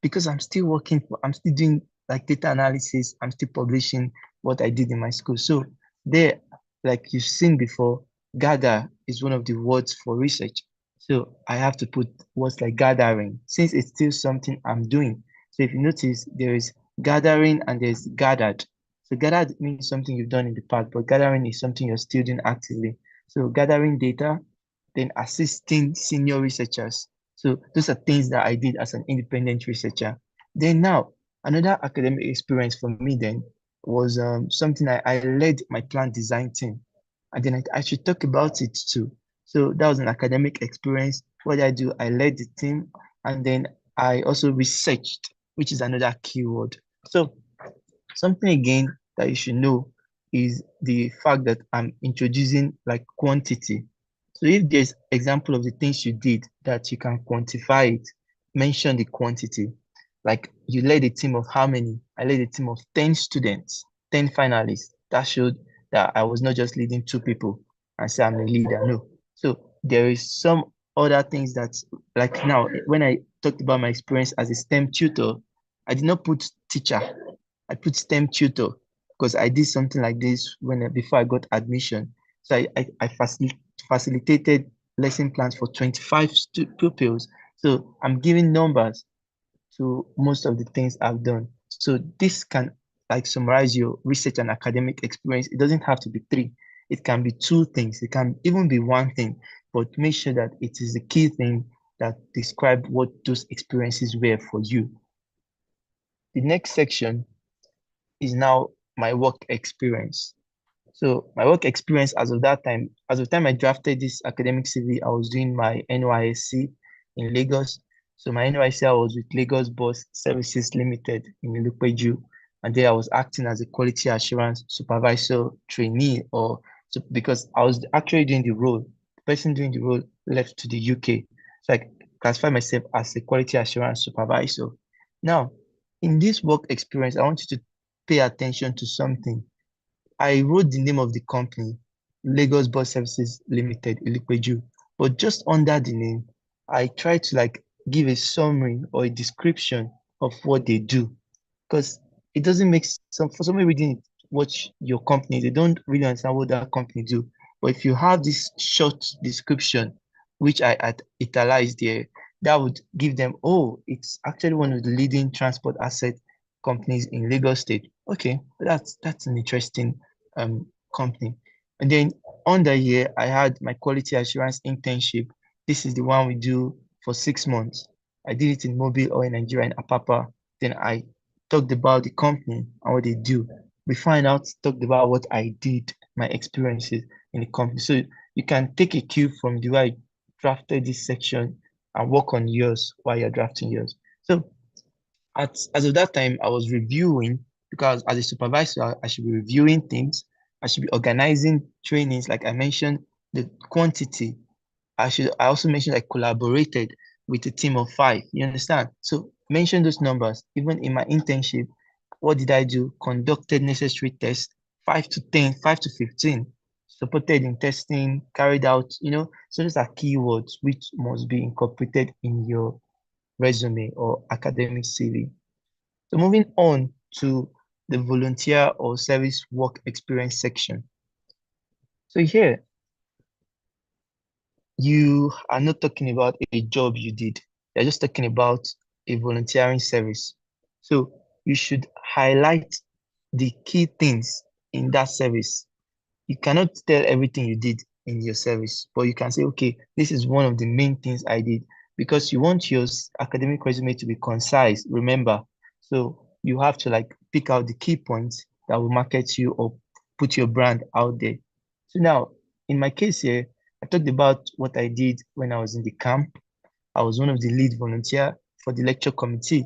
because I'm still I'm still doing like data analysis, I'm still publishing what I did in my school. So there, like you've seen before, gather is one of the words for research. So I have to put words like gathering, since it's still something I'm doing. So if you notice, there is gathering and there's gathered. So gathered means something you've done in the past, but gathering is something you're still doing actively. So gathering data, then assisting senior researchers. So those are things that I did as an independent researcher. Then now, another academic experience for me then was something I led my plant design team. And then I should talk about it too. So that was an academic experience. What did I do? I led the team, and then I also researched, which is another keyword. So something again that you should know is the fact that I'm introducing like quantity. So if there's example of the things you did that you can quantify it, mention the quantity. Like you led a team of how many? I led a team of 10 students, 10 finalists. That showed that I was not just leading 2 people and say I'm a leader. No. So there is some other things that, like now, when I talked about my experience as a STEM tutor, I did not put teacher. I put STEM tutor because I did something like this before I got admission. So I facilitated lesson plans for 25 pupils. So I'm giving numbers to most of the things I've done. So this can like summarize your research and academic experience. It doesn't have to be 3. It can be 2 things. It can even be 1 thing, but make sure that it is the key thing that describe what those experiences were for you. The next section is now my work experience. So my work experience as of the time I drafted this academic CV, I was doing my NYSC in Lagos. So my NYSC, I was with Lagos Bus Services Limited in Ilupeju. And there I was acting as a quality assurance supervisor trainee, because I was actually doing the role. The person doing the role left to the UK. So I classified myself as a quality assurance supervisor. Now, in this work experience, I want you to pay attention to something. I wrote the name of the company, Lagos Bus Services Limited, Ilupeju, but just under the name, I tried to like give a summary or a description of what they do, because it doesn't make sense for somebody reading watch your company, they don't really understand what that company do. But if you have this short description, which I italicized there, that would give them, oh, it's actually one of the leading transport asset companies in Lagos State. Okay, that's an interesting company. And then under here, I had my quality assurance internship. This is the one we do for 6 months. I did it in Mobile Oil Nigeria in Apapa. Then I talked about the company and what they do. We find out, talked about what I did, my experiences in the company. So you can take a cue from the way I drafted this section and work on yours while you're drafting yours. So as of that time, I was reviewing because as a supervisor, I should be reviewing things. I should be organizing trainings, like I mentioned, the quantity. I also mentioned I collaborated with a team of 5. You understand? So mention those numbers. Even in my internship, what did I do? Conducted necessary tests, 5 to 10, 5 to 15, supported in testing, carried out, so those are keywords which must be incorporated in your resume or academic CV. So moving on to the volunteer or service work experience section. So here, you are not talking about a job you did. You're just talking about a volunteering service. So you should highlight the key things in that service. You cannot tell everything you did in your service, but you can say, okay, this is one of the main things I did, because you want your academic resume to be concise, remember. So you have to like pick out the key points that will market you or put your brand out there. So now, in my case here, I talked about what I did when I was in the camp. I was one of the lead volunteer for the lecture committee,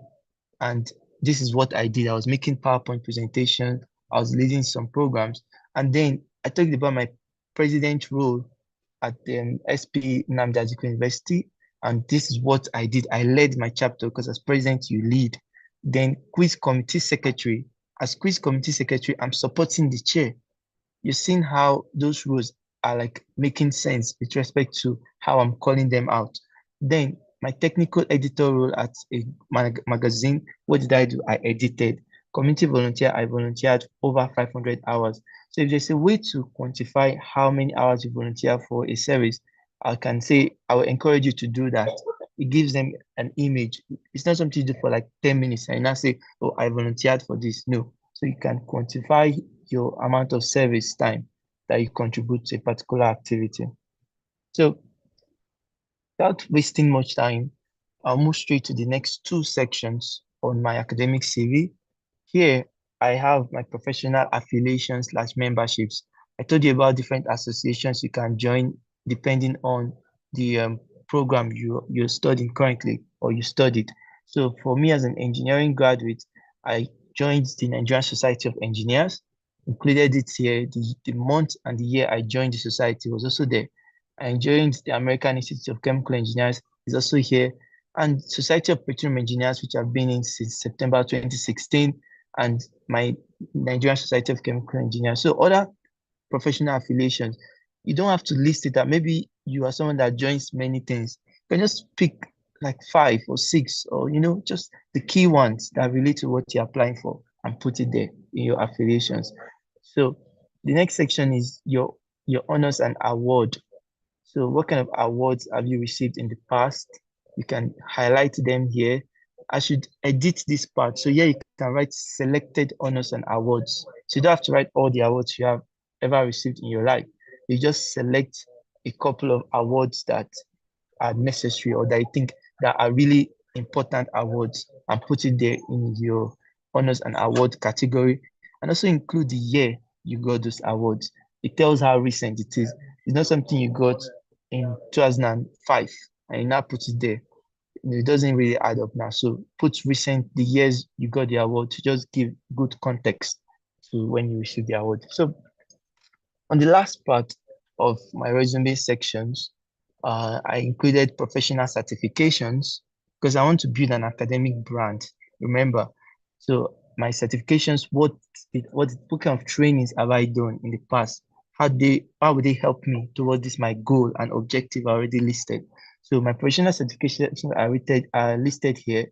and this is what I did. I was making PowerPoint presentation. I was leading some programs, and then I talked about my president role at the SP Nnamdi Azikiwe University, and this is what I did. I led my chapter because as president, you lead. Then quiz committee secretary. As quiz committee secretary, I'm supporting the chair. You've seen how those roles are like making sense with respect to how I'm calling them out. Then my technical editor role at a magazine, what did I do? I edited. Community volunteer, I volunteered over 500 hours. So if there's a way to quantify how many hours you volunteer for a service, I can say, I will encourage you to do that. It gives them an image. It's not something you do for like 10 minutes and not say, oh, I volunteered for this. No. So you can quantify your amount of service time that you contribute to a particular activity. So without wasting much time, I'll move straight to the next 2 sections on my academic CV. Here, I have my professional affiliations / memberships. I told you about different associations you can join depending on the program you're studying currently or you studied. So for me as an engineering graduate, I joined the Nigerian Society of Engineers, included it here. The month and the year I joined the society was also there. I joined the American Institute of Chemical Engineers, is also here, and Society of Petroleum Engineers, which I've been in since September 2016, and my Nigerian Society of Chemical Engineers. So other professional affiliations, you don't have to list it out. Maybe you are someone that joins many things. You can just pick like 5 or 6, or just the key ones that relate to what you're applying for and put it there in your affiliations. So the next section is your honors and award. So what kind of awards have you received in the past? You can highlight them here. I should edit this part. So here you can write selected honors and awards. So you don't have to write all the awards you have ever received in your life. You just select a couple of awards that are necessary or that you think that are really important awards and put it there in your honors and award category, and also include the year you got those awards. It tells how recent it is. It's not something you got in 2005 and you now put it there. It doesn't really add up now. So put the years you got the award to just give good context to when you receive the award. So on the last part of my resume sections, I included professional certifications because I want to build an academic brand. Remember, so my certifications, what kind of trainings have I done in the past? How would they help me towards this my goal and objective already listed? So my professional certifications are listed here.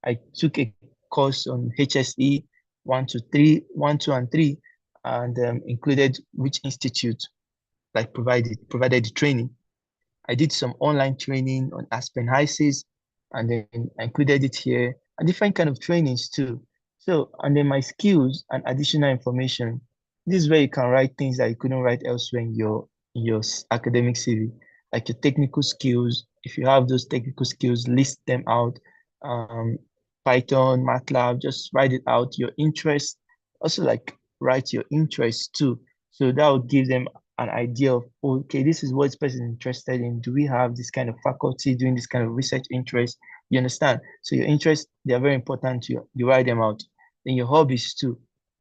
I took a course on HSE 1 to 3, 1, 2, and 3, and included which institute like provided the training. I did some online training on Aspen HYSIS, and then I included it here, and different kind of trainings too. So, and then my skills and additional information. This is where you can write things that you couldn't write elsewhere in your academic CV, like your technical skills. If you have those technical skills, list them out. Python, MATLAB, just write it out, your interest, also like write your interest too. So that would give them an idea of, okay, this is what this person is interested in. Do we have this kind of faculty doing this kind of research interest? You understand? So your interests, they are very important to you. You write them out. Then your hobbies too.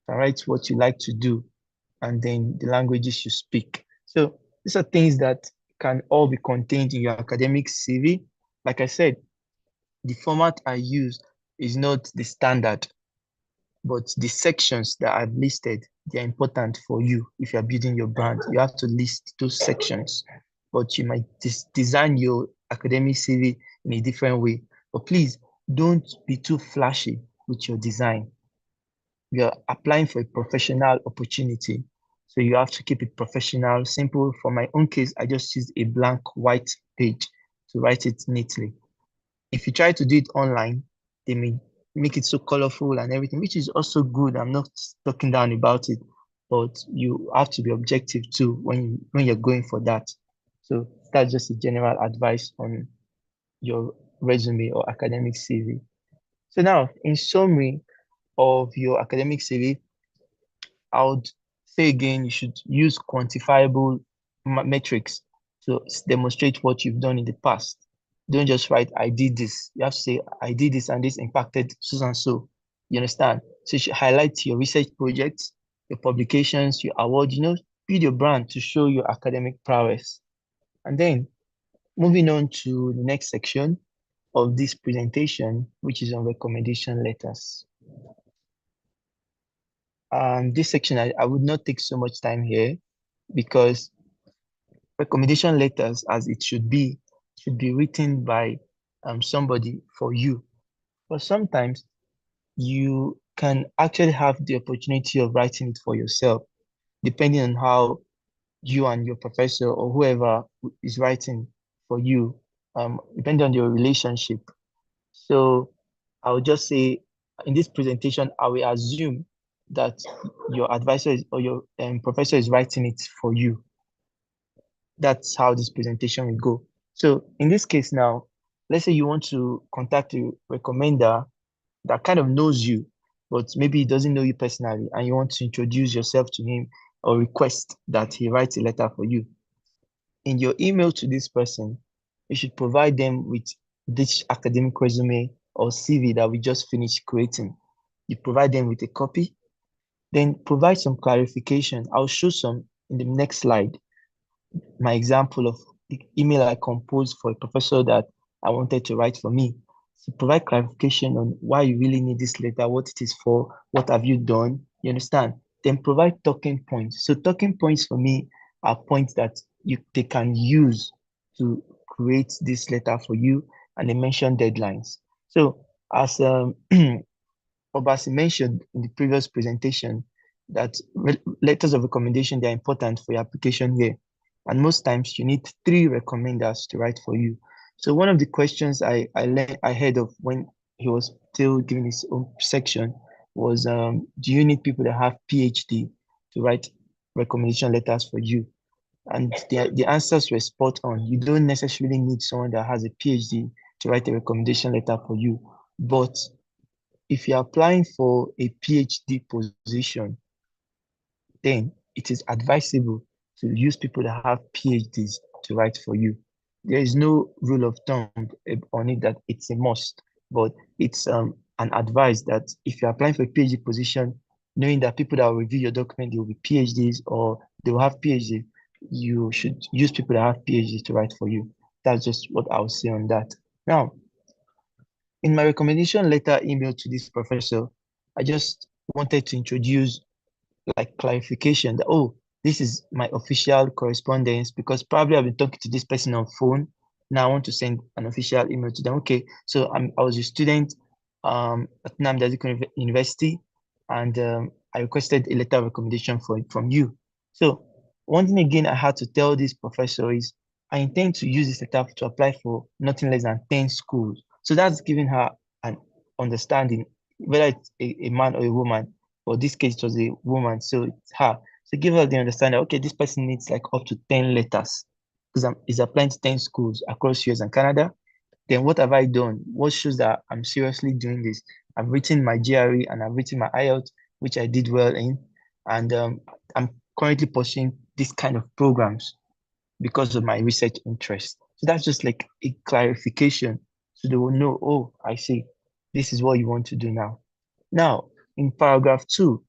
Write what you like to do, and then the languages you speak. So these are things that can all be contained in your academic CV. Like I said, the format I use is not the standard, but the sections that I've listed, they're important for you. If you're building your brand, you have to list those sections, but you might design your academic CV in a different way. But please don't be too flashy with your design. You're applying for a professional opportunity, so you have to keep it professional, simple. For my own case, I just used a blank white page to write it neatly. If you try to do it online, they may make it so colorful and everything, which is also good. I'm not talking down about it, but you have to be objective too when you're going for that. So that's just a general advice on your resume or academic CV. So now, in summary of your academic CV, I would say again, you should use quantifiable metrics to demonstrate what you've done in the past. Don't just write, I did this. You have to say, I did this and this impacted so and so. You understand? So you should highlight your research projects, your publications, your award, build your brand to show your academic prowess. And then moving on to the next section of this presentation, which is on recommendation letters. This section, I would not take so much time here because recommendation letters, as it should be written by somebody for you. But sometimes you can actually have the opportunity of writing it for yourself, depending on how you and your professor or whoever is writing for you, depending on your relationship. So I would just say in this presentation, I will assume that your advisor or your professor is writing it for you. That's how this presentation will go. So in this case now, let's say you want to contact a recommender that kind of knows you, but maybe he doesn't know you personally, and you want to introduce yourself to him or request that he writes a letter for you. In your email to this person, you should provide them with this academic resume or CV that we just finished creating. You provide them with a copy, then provide some clarification. I'll show some in the next slide. My example of the email I composed for a professor that I wanted to write for me. So provide clarification on why you really need this letter, what it is for, what have you done, you understand? Then provide talking points. So talking points for me are points that they can use to create this letter for you, and they mention deadlines. So as Obasi mentioned in the previous presentation, that letters of recommendation, they're important for your application here. And most times you need 3 recommenders to write for you. So one of the questions I heard of when he was still giving his own section was, do you need people that have PhD to write recommendation letters for you? And the answers were spot on. You don't necessarily need someone that has a PhD to write a recommendation letter for you. But if you're applying for a PhD position, then it is advisable to use people that have PhDs to write for you. There is no rule of thumb on it that it's a must, but it's an advice that if you're applying for a PhD position, knowing that people that will review your document, they will be PhDs or they will have PhD, you should use people that have PhDs to write for you. That's just what I would say on that. Now, in my recommendation letter email to this professor, I just wanted to introduce like clarification that, oh, this is my official correspondence, because probably I've been talking to this person on phone. Now I want to send an official email to them. Okay, so I was a student at Nnamdi Azikiwe University, and I requested a letter of recommendation from you. So one thing again I had to tell this professor is I intend to use this letter to apply for nothing less than 10 schools. So that's giving her an understanding, whether it's a man or a woman. For this case, it was a woman, so it's her. So give her the understanding, okay, this person needs like up to 10 letters because he's applying to 10 schools across US and Canada. Then what have I done? What shows that I'm seriously doing this? I've written my GRE and I've written my IELTS, which I did well in. And I'm currently pursuing this kind of programs because of my research interest. So that's just like a clarification. So they will know, oh, I see, this is what you want to do now. Now, in paragraph 2,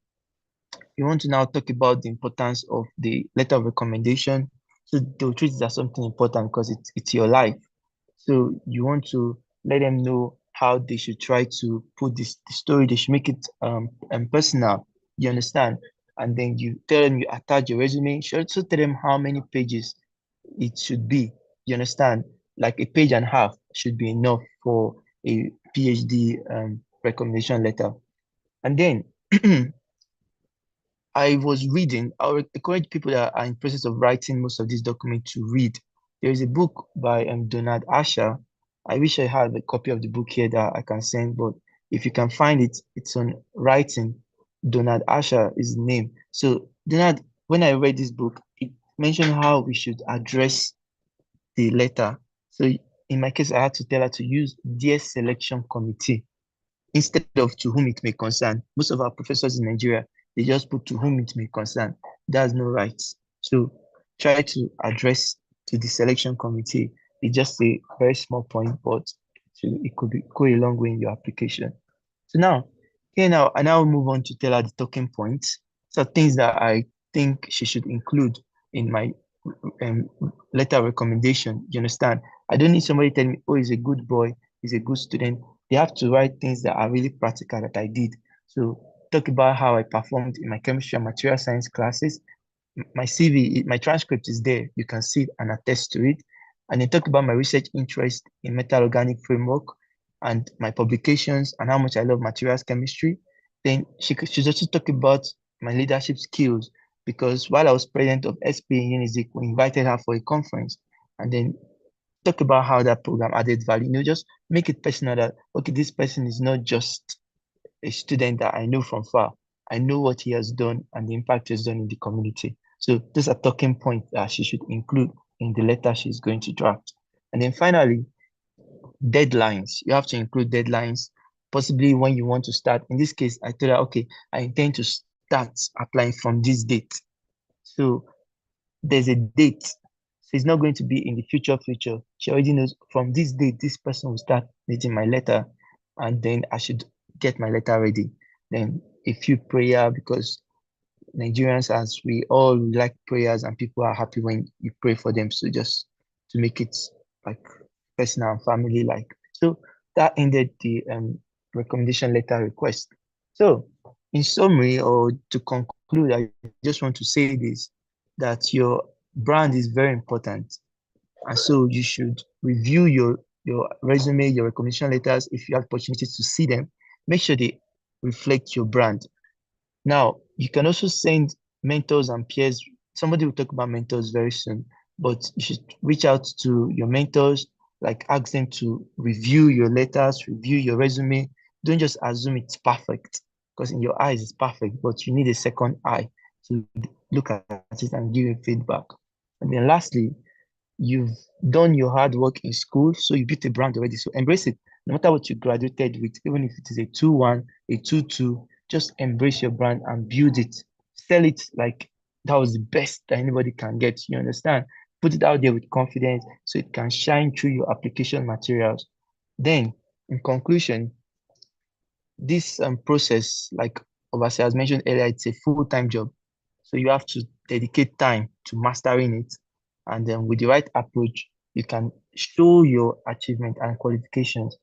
you want to now talk about the importance of the letter of recommendation. So they'll treat it as something important because it's your life. So you want to let them know how they should try to put the story, they should make it personal, you understand? And then you tell them, you attach your resume. You should also tell them how many pages it should be, you understand? Like a page and a half should be enough for a PhD recommendation letter. And then I was reading, I would encourage people that are in process of writing most of this document to read. There is a book by Donald Asher. I wish I had a copy of the book here that I can send, but if you can find it, it's on writing. Donald Asher is the name. So Donald, when I read this book, it mentioned how we should address the letter. So in my case, I had to tell her to use dear selection committee instead of to whom it may concern. Most of our professors in Nigeria, they just put to whom it may concern. That's no right. So try to address to the selection committee. It's just a very small point, but it could go a long way in your application. So now, I now move on to tell her the talking points. So things that I think she should include in my letter of recommendation. You understand? I don't need somebody telling me, oh, he's a good boy, he's a good student. They have to write things that are really practical that I did. So talk about how I performed in my chemistry and material science classes. My CV, my transcript is there. You can see it and attest to it. And then talk about my research interest in metal organic framework and my publications and how much I love materials chemistry. Then she should also talk about my leadership skills, because while I was president of SP in Unizik, we invited her for a conference, and then talk about how that program added value. Just make it personal that, okay, this person is not just a student that I know from far. I know what he has done and the impact he has done in the community. So these are talking points that she should include in the letter she's going to draft. And then finally, deadlines. You have to include deadlines, possibly when you want to start. In this case, I told her, okay, I intend to start applying from this date. So there's a date. So it's not going to be in the future. She already knows from this date, this person will start reading my letter, and then I should get my letter ready. Then a few prayer, because Nigerians, as we all like prayers, and people are happy when you pray for them. So just to make it like personal and family like. So that ended the recommendation letter request. So in summary, or to conclude, I just want to say this, that your brand is very important. And so you should review your resume, your recommendation letters, if you have opportunities to see them. Make sure they reflect your brand. Now, you can also send mentors and peers. Somebody will talk about mentors very soon, but you should reach out to your mentors, like ask them to review your letters, review your resume. Don't just assume it's perfect, because in your eyes it's perfect, but you need a second eye to look at it and give you feedback. And then lastly, you've done your hard work in school, so you built a brand already. So embrace it. No matter what you graduated with, even if it is a 2-1, a 2-2, just embrace your brand and build it. Sell it like that was the best that anybody can get. You understand? Put it out there with confidence so it can shine through your application materials. Then, in conclusion, this process, like Obasi has mentioned earlier, it's a full-time job. So you have to dedicate time to mastering it. And then with the right approach, you can show your achievement and qualifications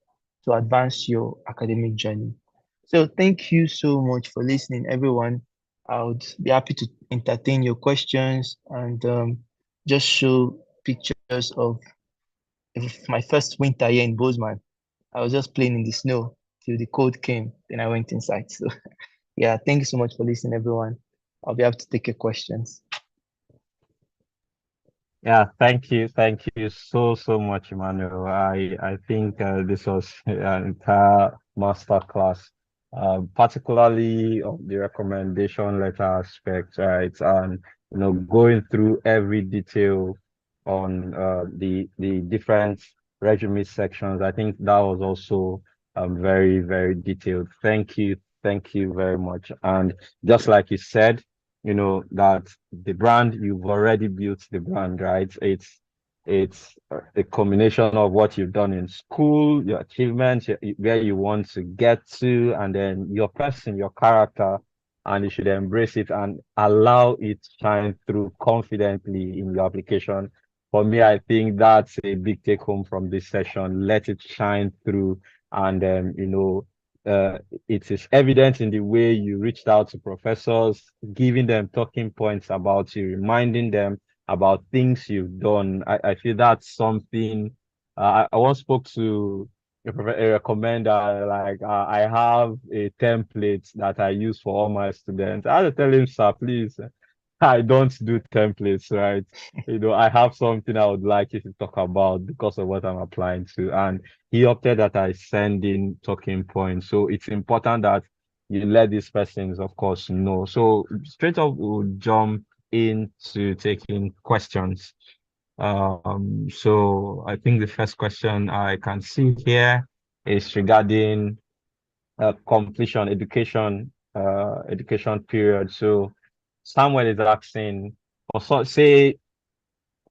to advance your academic journey. So thank you so much for listening, everyone. I would be happy to entertain your questions and just show pictures of my first winter here in Bozeman. I was just playing in the snow till the cold came, then I went inside. So yeah, thank you so much for listening, everyone. I'll be able to take your questions. Yeah, thank you. Thank you so much, Emmanuel. I think this was an entire masterclass, particularly of the recommendation letter aspect, right? And going through every detail on the different resume sections. I think that was also very, very detailed. Thank you. Thank you very much. And just like you said, that the brand, you've already built the brand, right? It's a combination of what you've done in school, your achievements, where you want to get to, and then your person, your character, and you should embrace it and allow it to shine through confidently in your application. For me, I think that's a big take home from this session. Let it shine through, and it is evident in the way you reached out to professors, giving them talking points about you, reminding them about things you've done. I feel that's something. I once spoke to a commender, like I have a template that I use for all my students. I had to tell him, sir, please, I don't do templates, right? I have something I would like you to talk about because of what I'm applying to. And he opted that I send in talking points. So it's important that you let these persons, of course, know. So straight up, we'll jump into taking questions. So I think the first question I can see here is regarding completion, education period. So Samuel is asking, or so, say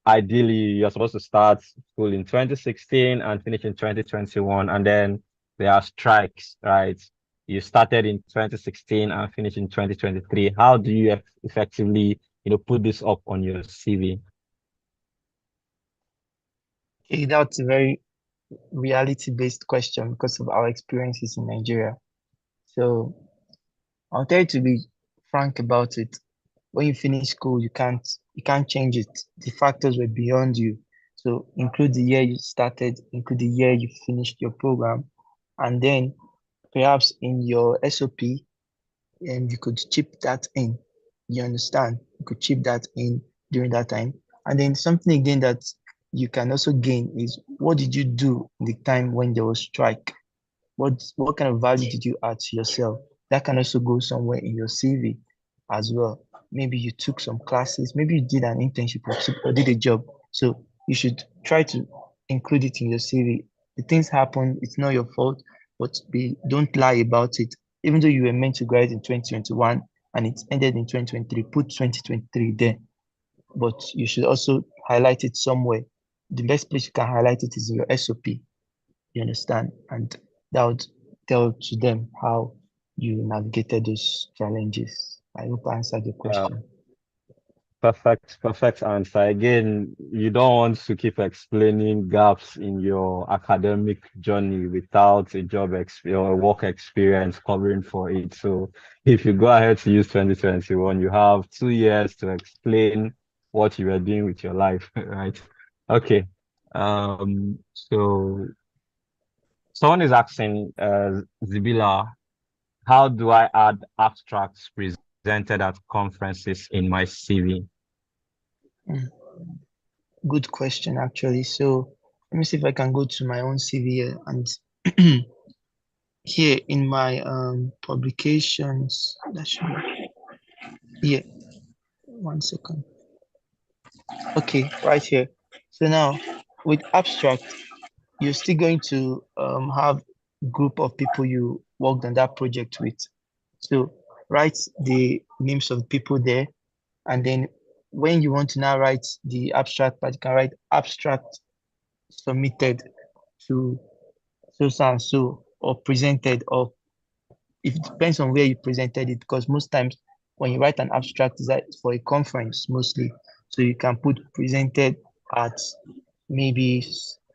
ideally you're supposed to start school in 2016 and finish in 2021, and then there are strikes, right? You started in 2016 and finished in 2023. How do you effectively, put this up on your CV? Okay, that's a very reality-based question because of our experiences in Nigeria. So I'll tell you to be frank about it. When you finish school, you can't change it. The factors were beyond you. So include the year you started, include the year you finished your program, and then perhaps in your SOP, and you could chip that in. You understand? You could chip that in during that time. And then something again that you can also gain is what did you do in the time when there was strike? What kind of value did you add to yourself? That can also go somewhere in your CV as well. Maybe you took some classes, maybe you did an internship or did a job. So you should try to include it in your CV. The things happen, it's not your fault, but don't lie about it. Even though you were meant to graduate in 2021 and it ended in 2023, put 2023 there. But you should also highlight it somewhere. The best place you can highlight it is in your SOP. You understand? And that would tell to them how you navigated those challenges. I hope I answered your Uh, question. perfect answer. Again, you don't want to keep explaining gaps in your academic journey without a job or a work experience covering for it. So if you go ahead to use 2021, you have 2 years to explain what you were doing with your life, right? Okay. So someone is asking, Zibila, how do I add abstracts presented at conferences in my CV? Mm, Good question, actually. So let me see if I can go to my own CV here and here in my publications. That should be here. 1 second. Okay, right here. So now with abstract, you're still going to have group of people you worked on that project with. So write the names of people there, and then when you want to now write the abstract part, you can write abstract submitted to so and so, or presented, or if it depends on where you presented it, because most times when you write an abstract, is that for a conference mostly. So you can put presented at maybe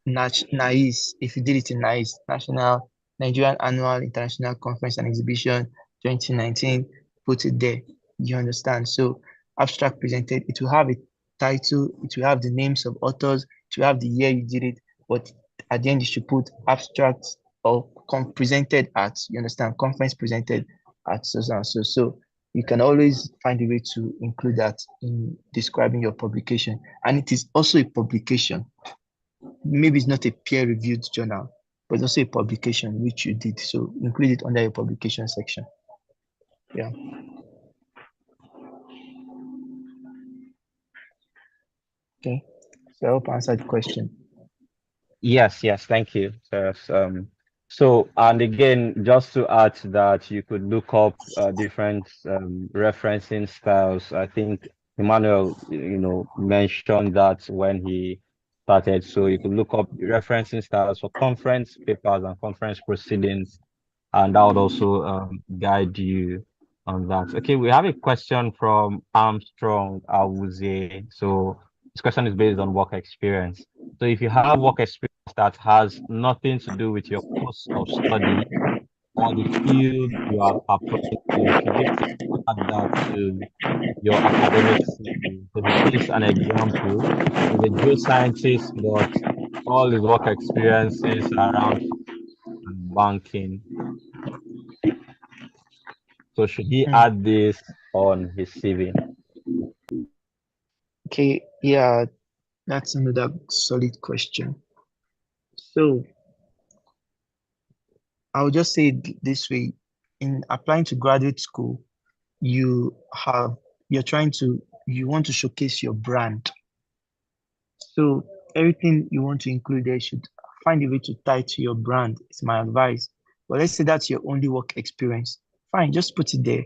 NICE, if you did it in NICE, National Nigerian Annual International Conference and Exhibition 2019, put it there. You understand? So abstract presented, it will have a title, it will have the names of authors, it will have the year you did it, but at the end you should put abstract or presented at, you understand, conference presented at so and so. So you can always find a way to include that in describing your publication. And it is also a publication. Maybe it's not a peer-reviewed journal, but it's also a publication which you did. So include it under your publication section. Yeah. Okay. So I hope I answered the question. Yes, yes, thank you. Yes, so, and again, just to add to that, you could look up different referencing styles. I think Emmanuel, mentioned that when he started. So you could look up referencing styles for conference papers and conference proceedings, and that would also guide you on that. Okay, we have a question from Armstrong Awuzie. So this question is based on work experience. So if you have work experience that has nothing to do with your course of study or the field you are applying to, should you add that to your academic CV? So he gives an example. He's a geoscientist, but all his work experiences are around banking. So should he Hmm. add this on his CV? Okay, yeah, that's another solid question. So I'll just say it this way. In applying to graduate school, you have you want to showcase your brand. So everything you want to include there should find a way to tie to your brand. It's my advice. But let's say that's your only work experience. Fine, just put it there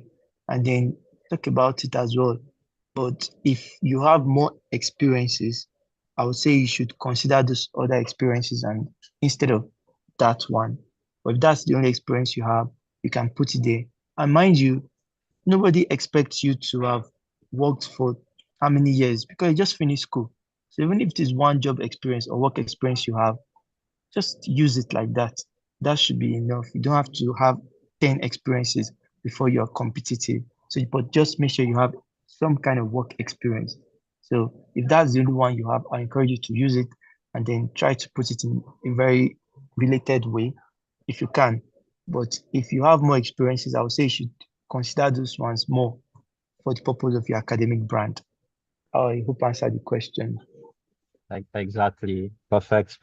and then talk about it as well. But if you have more experiences, I would say you should consider those other experiences and instead of that one. But if that's the only experience you have, you can put it there. And mind you, nobody expects you to have worked for how many years because you just finished school. So even if it is one job experience or work experience you have, just use it like that. That should be enough. You don't have to have 10 experiences before you're competitive. So, but just make sure you have some kind of work experience. So if that's the only one you have, I encourage you to use it and then try to put it in a very related way if you can. But if you have more experiences, I would say you should consider those ones more for the purpose of your academic brand. I hope I answered the question. Like exactly. Perfect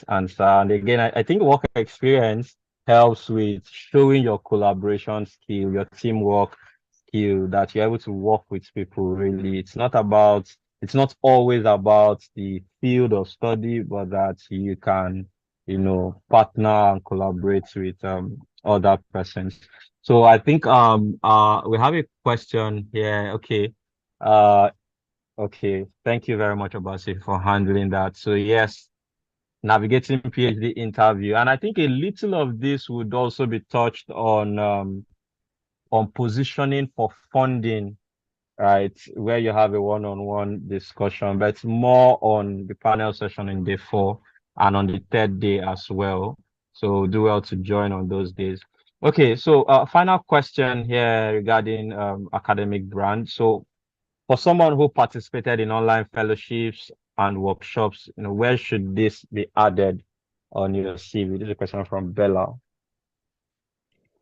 answer. And again, I think work experience helps with showing your collaboration skill, your teamwork skill, that you're able to work with people really. It's not always about the field of study, but that you can, partner and collaborate with other persons. So I think we have a question here. Okay. Uh Okay, thank you very much, Obasi, for handling that. So yes, navigating PhD interview, and I think a little of this would also be touched on positioning for funding, right? Where you have a one-on-one discussion, but it's more on the panel session in day 4 and on the third day as well. So do well to join on those days. Okay, so final question here regarding academic brand. So for someone who participated in online fellowships and workshops, where should this be added on your CV? This is a question from Bella.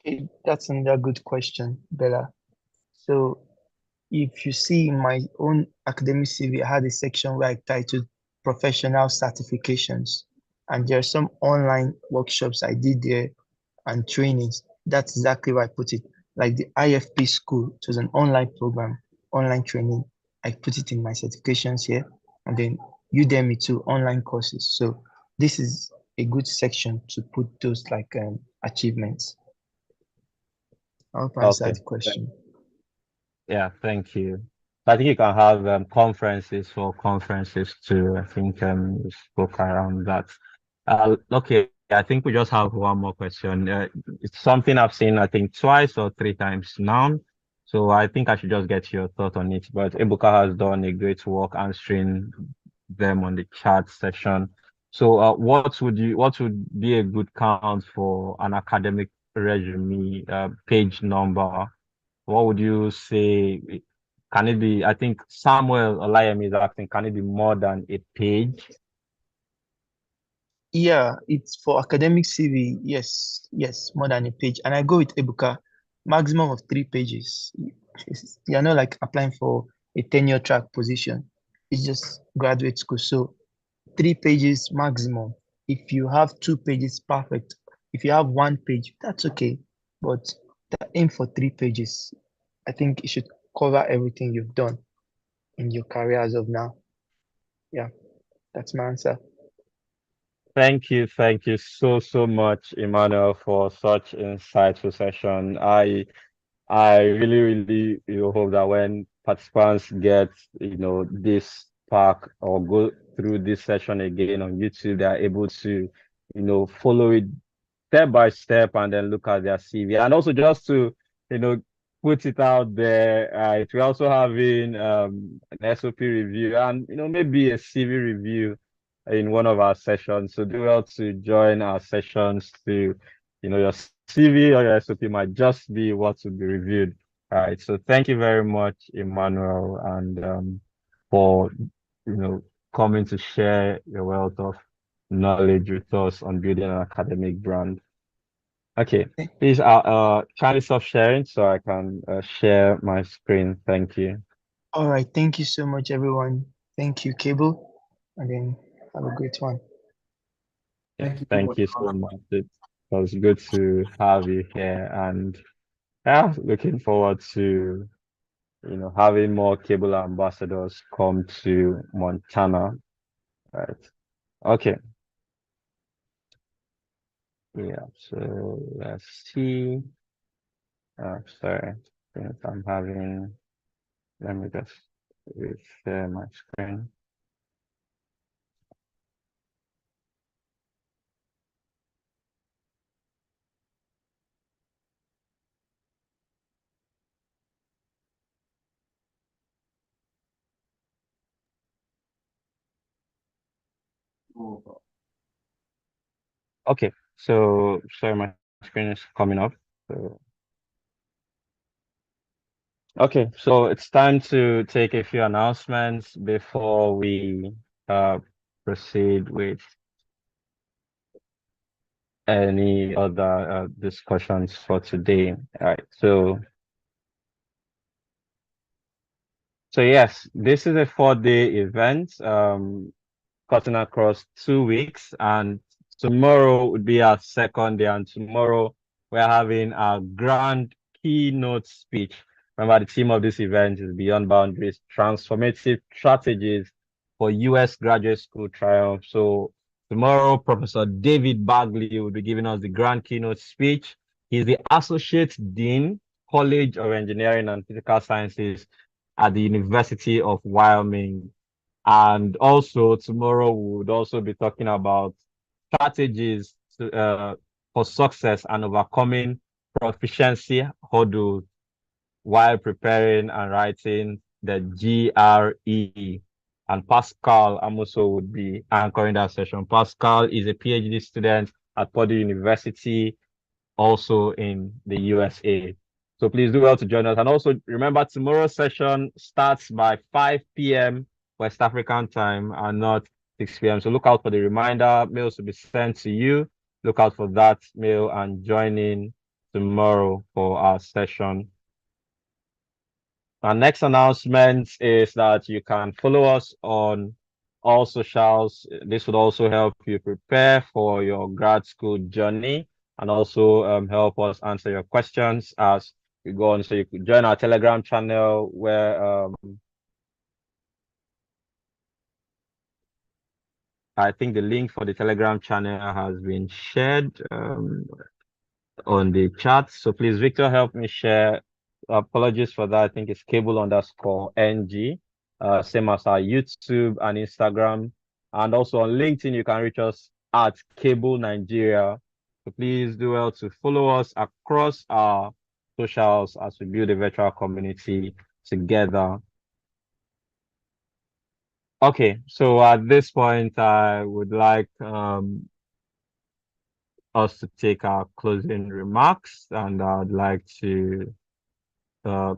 Okay, that's another good question, Bella. So if you see in my own academic CV, I had a section where I titled Professional Certifications. And there are some online workshops I did there and trainings. That's exactly where I put it. Like the IFP school, it was an online program, online training. I put it in my certifications here. And then Udemy too, online courses. So this is a good section to put those like achievements. I hope I answered Okay. the question. Yeah, thank you. I think you can have conferences for conferences too. I think we spoke around that. Okay, I think we just have one more question. It's something I've seen, I think, twice or 3 times now. So I think I should just get your thought on it. But Ebuka has done a great work answering them on the chat section. So what would be a good count for an academic resume, page number? What would you say? Can it be? I think Samuel Olayemi is asking, can it be more than a page? Yeah, it's for academic CV. Yes, yes, more than a page. And I go with Ebuka, maximum of 3 pages. You're not like applying for a tenure track position. It's just graduate school. So 3 pages maximum. If you have 2 pages, perfect. If you have 1 page, that's okay. But aim for 3 pages. I think it should cover everything you've done in your career as of now. Yeah, that's my answer. Thank you so much, Emmanuel, for such insightful session. I really hope that when participants get this pack or go through this session again on YouTube, they are able to follow it step by step and then look at their CV. And also just to you know put it out there, we're also having an SOP review and maybe a CV review in one of our sessions. So do well to join our sessions to your CV or your SOP might just be what will be reviewed. All right. So thank you very much, Emmanuel, and for coming to share your wealth of knowledge with us on building an academic brand. Okay, please kindly stop sharing so I can share my screen. Thank you. All right. Thank you so much, everyone. Thank you, Cable. And then have a great one. Thank you so Thank much. you so much. It was good to have you here, and yeah, looking forward to having more cable ambassadors come to Montana. Right. Okay. Yeah. So let's see. Sorry. Since I'm having. Let me just share my screen. Oh, Okay. So sorry, my screen is coming up. So okay, so it's time to take a few announcements before we uh, proceed with any other discussions for today. All right, so yes, this is a 4-day event, cutting across 2 weeks, and tomorrow would be our second day, and tomorrow we're having our grand keynote speech. Remember, the theme of this event is Beyond Boundaries, Transformative Strategies for U.S. Graduate School Triumph. So tomorrow, Professor David Bagley will be giving us the grand keynote speech. He's the Associate Dean, College of Engineering and Physical Sciences at the University of Wyoming. And also tomorrow we would also be talking about strategies for success and overcoming proficiency hurdles while preparing and writing the GRE. And Pascal Amuso would be anchoring that session. Pascal is a PhD student at Purdue University, also in the USA. So please do well to join us. And also remember, tomorrow's session starts by 5 p.m. West African time and not 6 p.m. So look out for the reminder. Mails will be sent to you. Look out for that mail and join in tomorrow for our session. Our next announcement is that you can follow us on all socials. This would also help you prepare for your grad school journey and also help us answer your questions as we go on. So you could join our Telegram channel where I think the link for the Telegram channel has been shared on the chat. So please, Victor, help me share. Apologies for that. I think it's cable_ng. Same as our YouTube and Instagram. And also on LinkedIn, you can reach us at Cable Nigeria. So please do well to follow us across our socials as we build a virtual community together. Okay, so at this point, I would like us to take our closing remarks, and I'd like to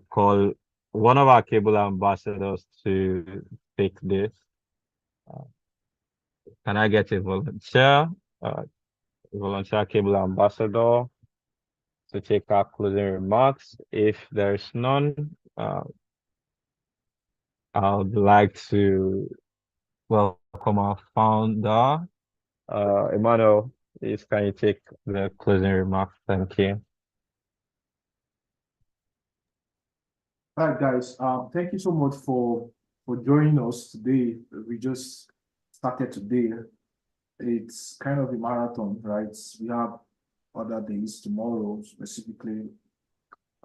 call one of our cable ambassadors to take this. Can I get a volunteer cable ambassador to take our closing remarks? If there's none, I would like to welcome our founder, Emmanuel. Please, can you take the closing remarks? Thank you. all right, guys. Thank you so much for joining us today. We just started today. it's kind of a marathon, right? We have other days tomorrow, specifically.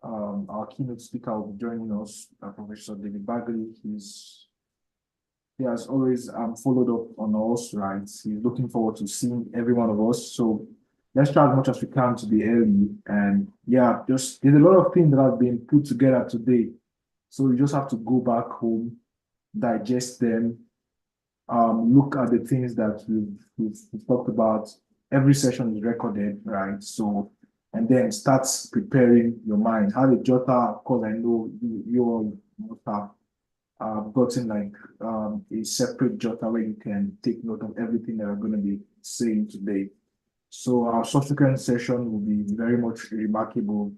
Our keynote speaker will be joining us, Professor David Bagley. He has always followed up on us, right? He's looking forward to seeing every one of us. So let's try as much as we can to be early. And yeah, just there's a lot of things that have been put together today. So you just have to go back home, digest them, look at the things that we've talked about. Every session is recorded, right? So, and then start preparing your mind. Have a jotter, of course, I know you all must have gotten like a separate jotter where you can take note of everything that we're going to be saying today. So our subsequent session will be very much remarkable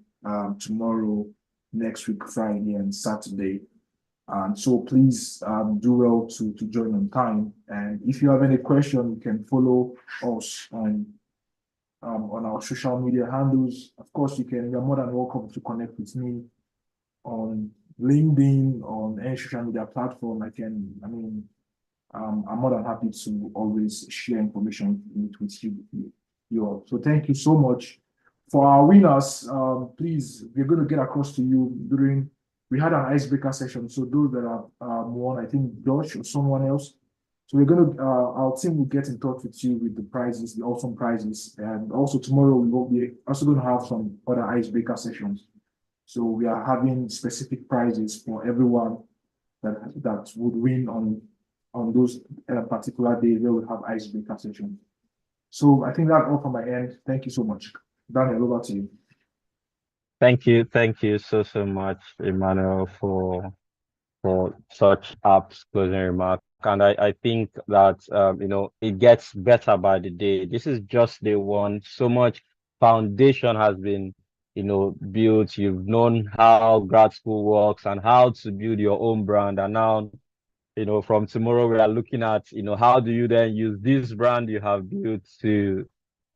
tomorrow, next week, Friday and Saturday. So please do well to join on time. And if you have any question, you can follow us on our social media handles. Of course, you're more than welcome to connect with me on LinkedIn, on any social media platform. I'm more than happy to always share information with you all. So thank you so much. For our winners, please, we're going to get across to you we had an icebreaker session. So those that have won, I think Josh or someone else. So our team will get in touch with you with the prizes, the awesome prizes. And also tomorrow, we will be also going to have some other icebreaker sessions. So we are having specific prizes for everyone that would win on those particular days where we have icebreaker sessions. So I think that's all from my end. Thank you so much. Daniel, over to you. Thank you so much, Emmanuel, for such apt closing remark. And I think that it gets better by the day. This is just day one. So much foundation has been built. You've known how grad school works and how to build your own brand. And now, from tomorrow we are looking at how do you then use this brand you have built to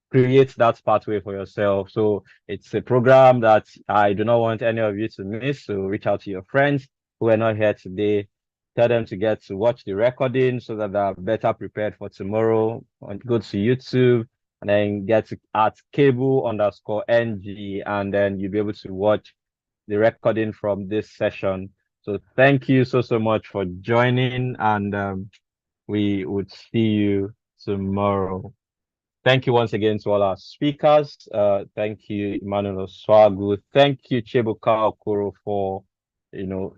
create that pathway for yourself. So it's a program that I do not want any of you to miss. So reach out to your friends who are not here today. Tell them to get to watch the recording so that they're better prepared for tomorrow. And go to YouTube and then get to at cable_ng, and then you'll be able to watch the recording from this session. So thank you so much for joining, and we would see you tomorrow. Thank you once again to all our speakers. Thank you, Emmanuel Swagu. Thank you, Chibuka Okoro, for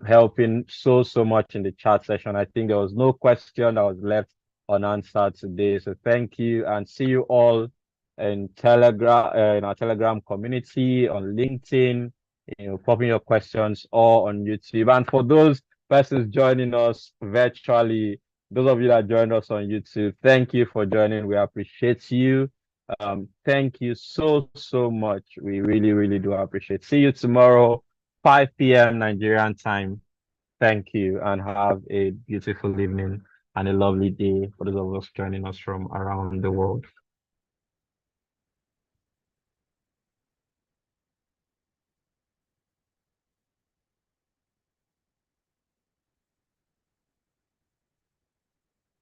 helping so much in the chat session. I think there was no question that was left unanswered today. So thank you, and see you all in Telegram, in our Telegram community, on LinkedIn, popping your questions, or on YouTube. And for those persons joining us virtually, those of you that joined us on YouTube, thank you for joining. We appreciate you. Thank you so much. We really do appreciate. See you tomorrow, 5 p.m. Nigerian time. Thank you, and have a beautiful evening and a lovely day for those of us joining us from around the world.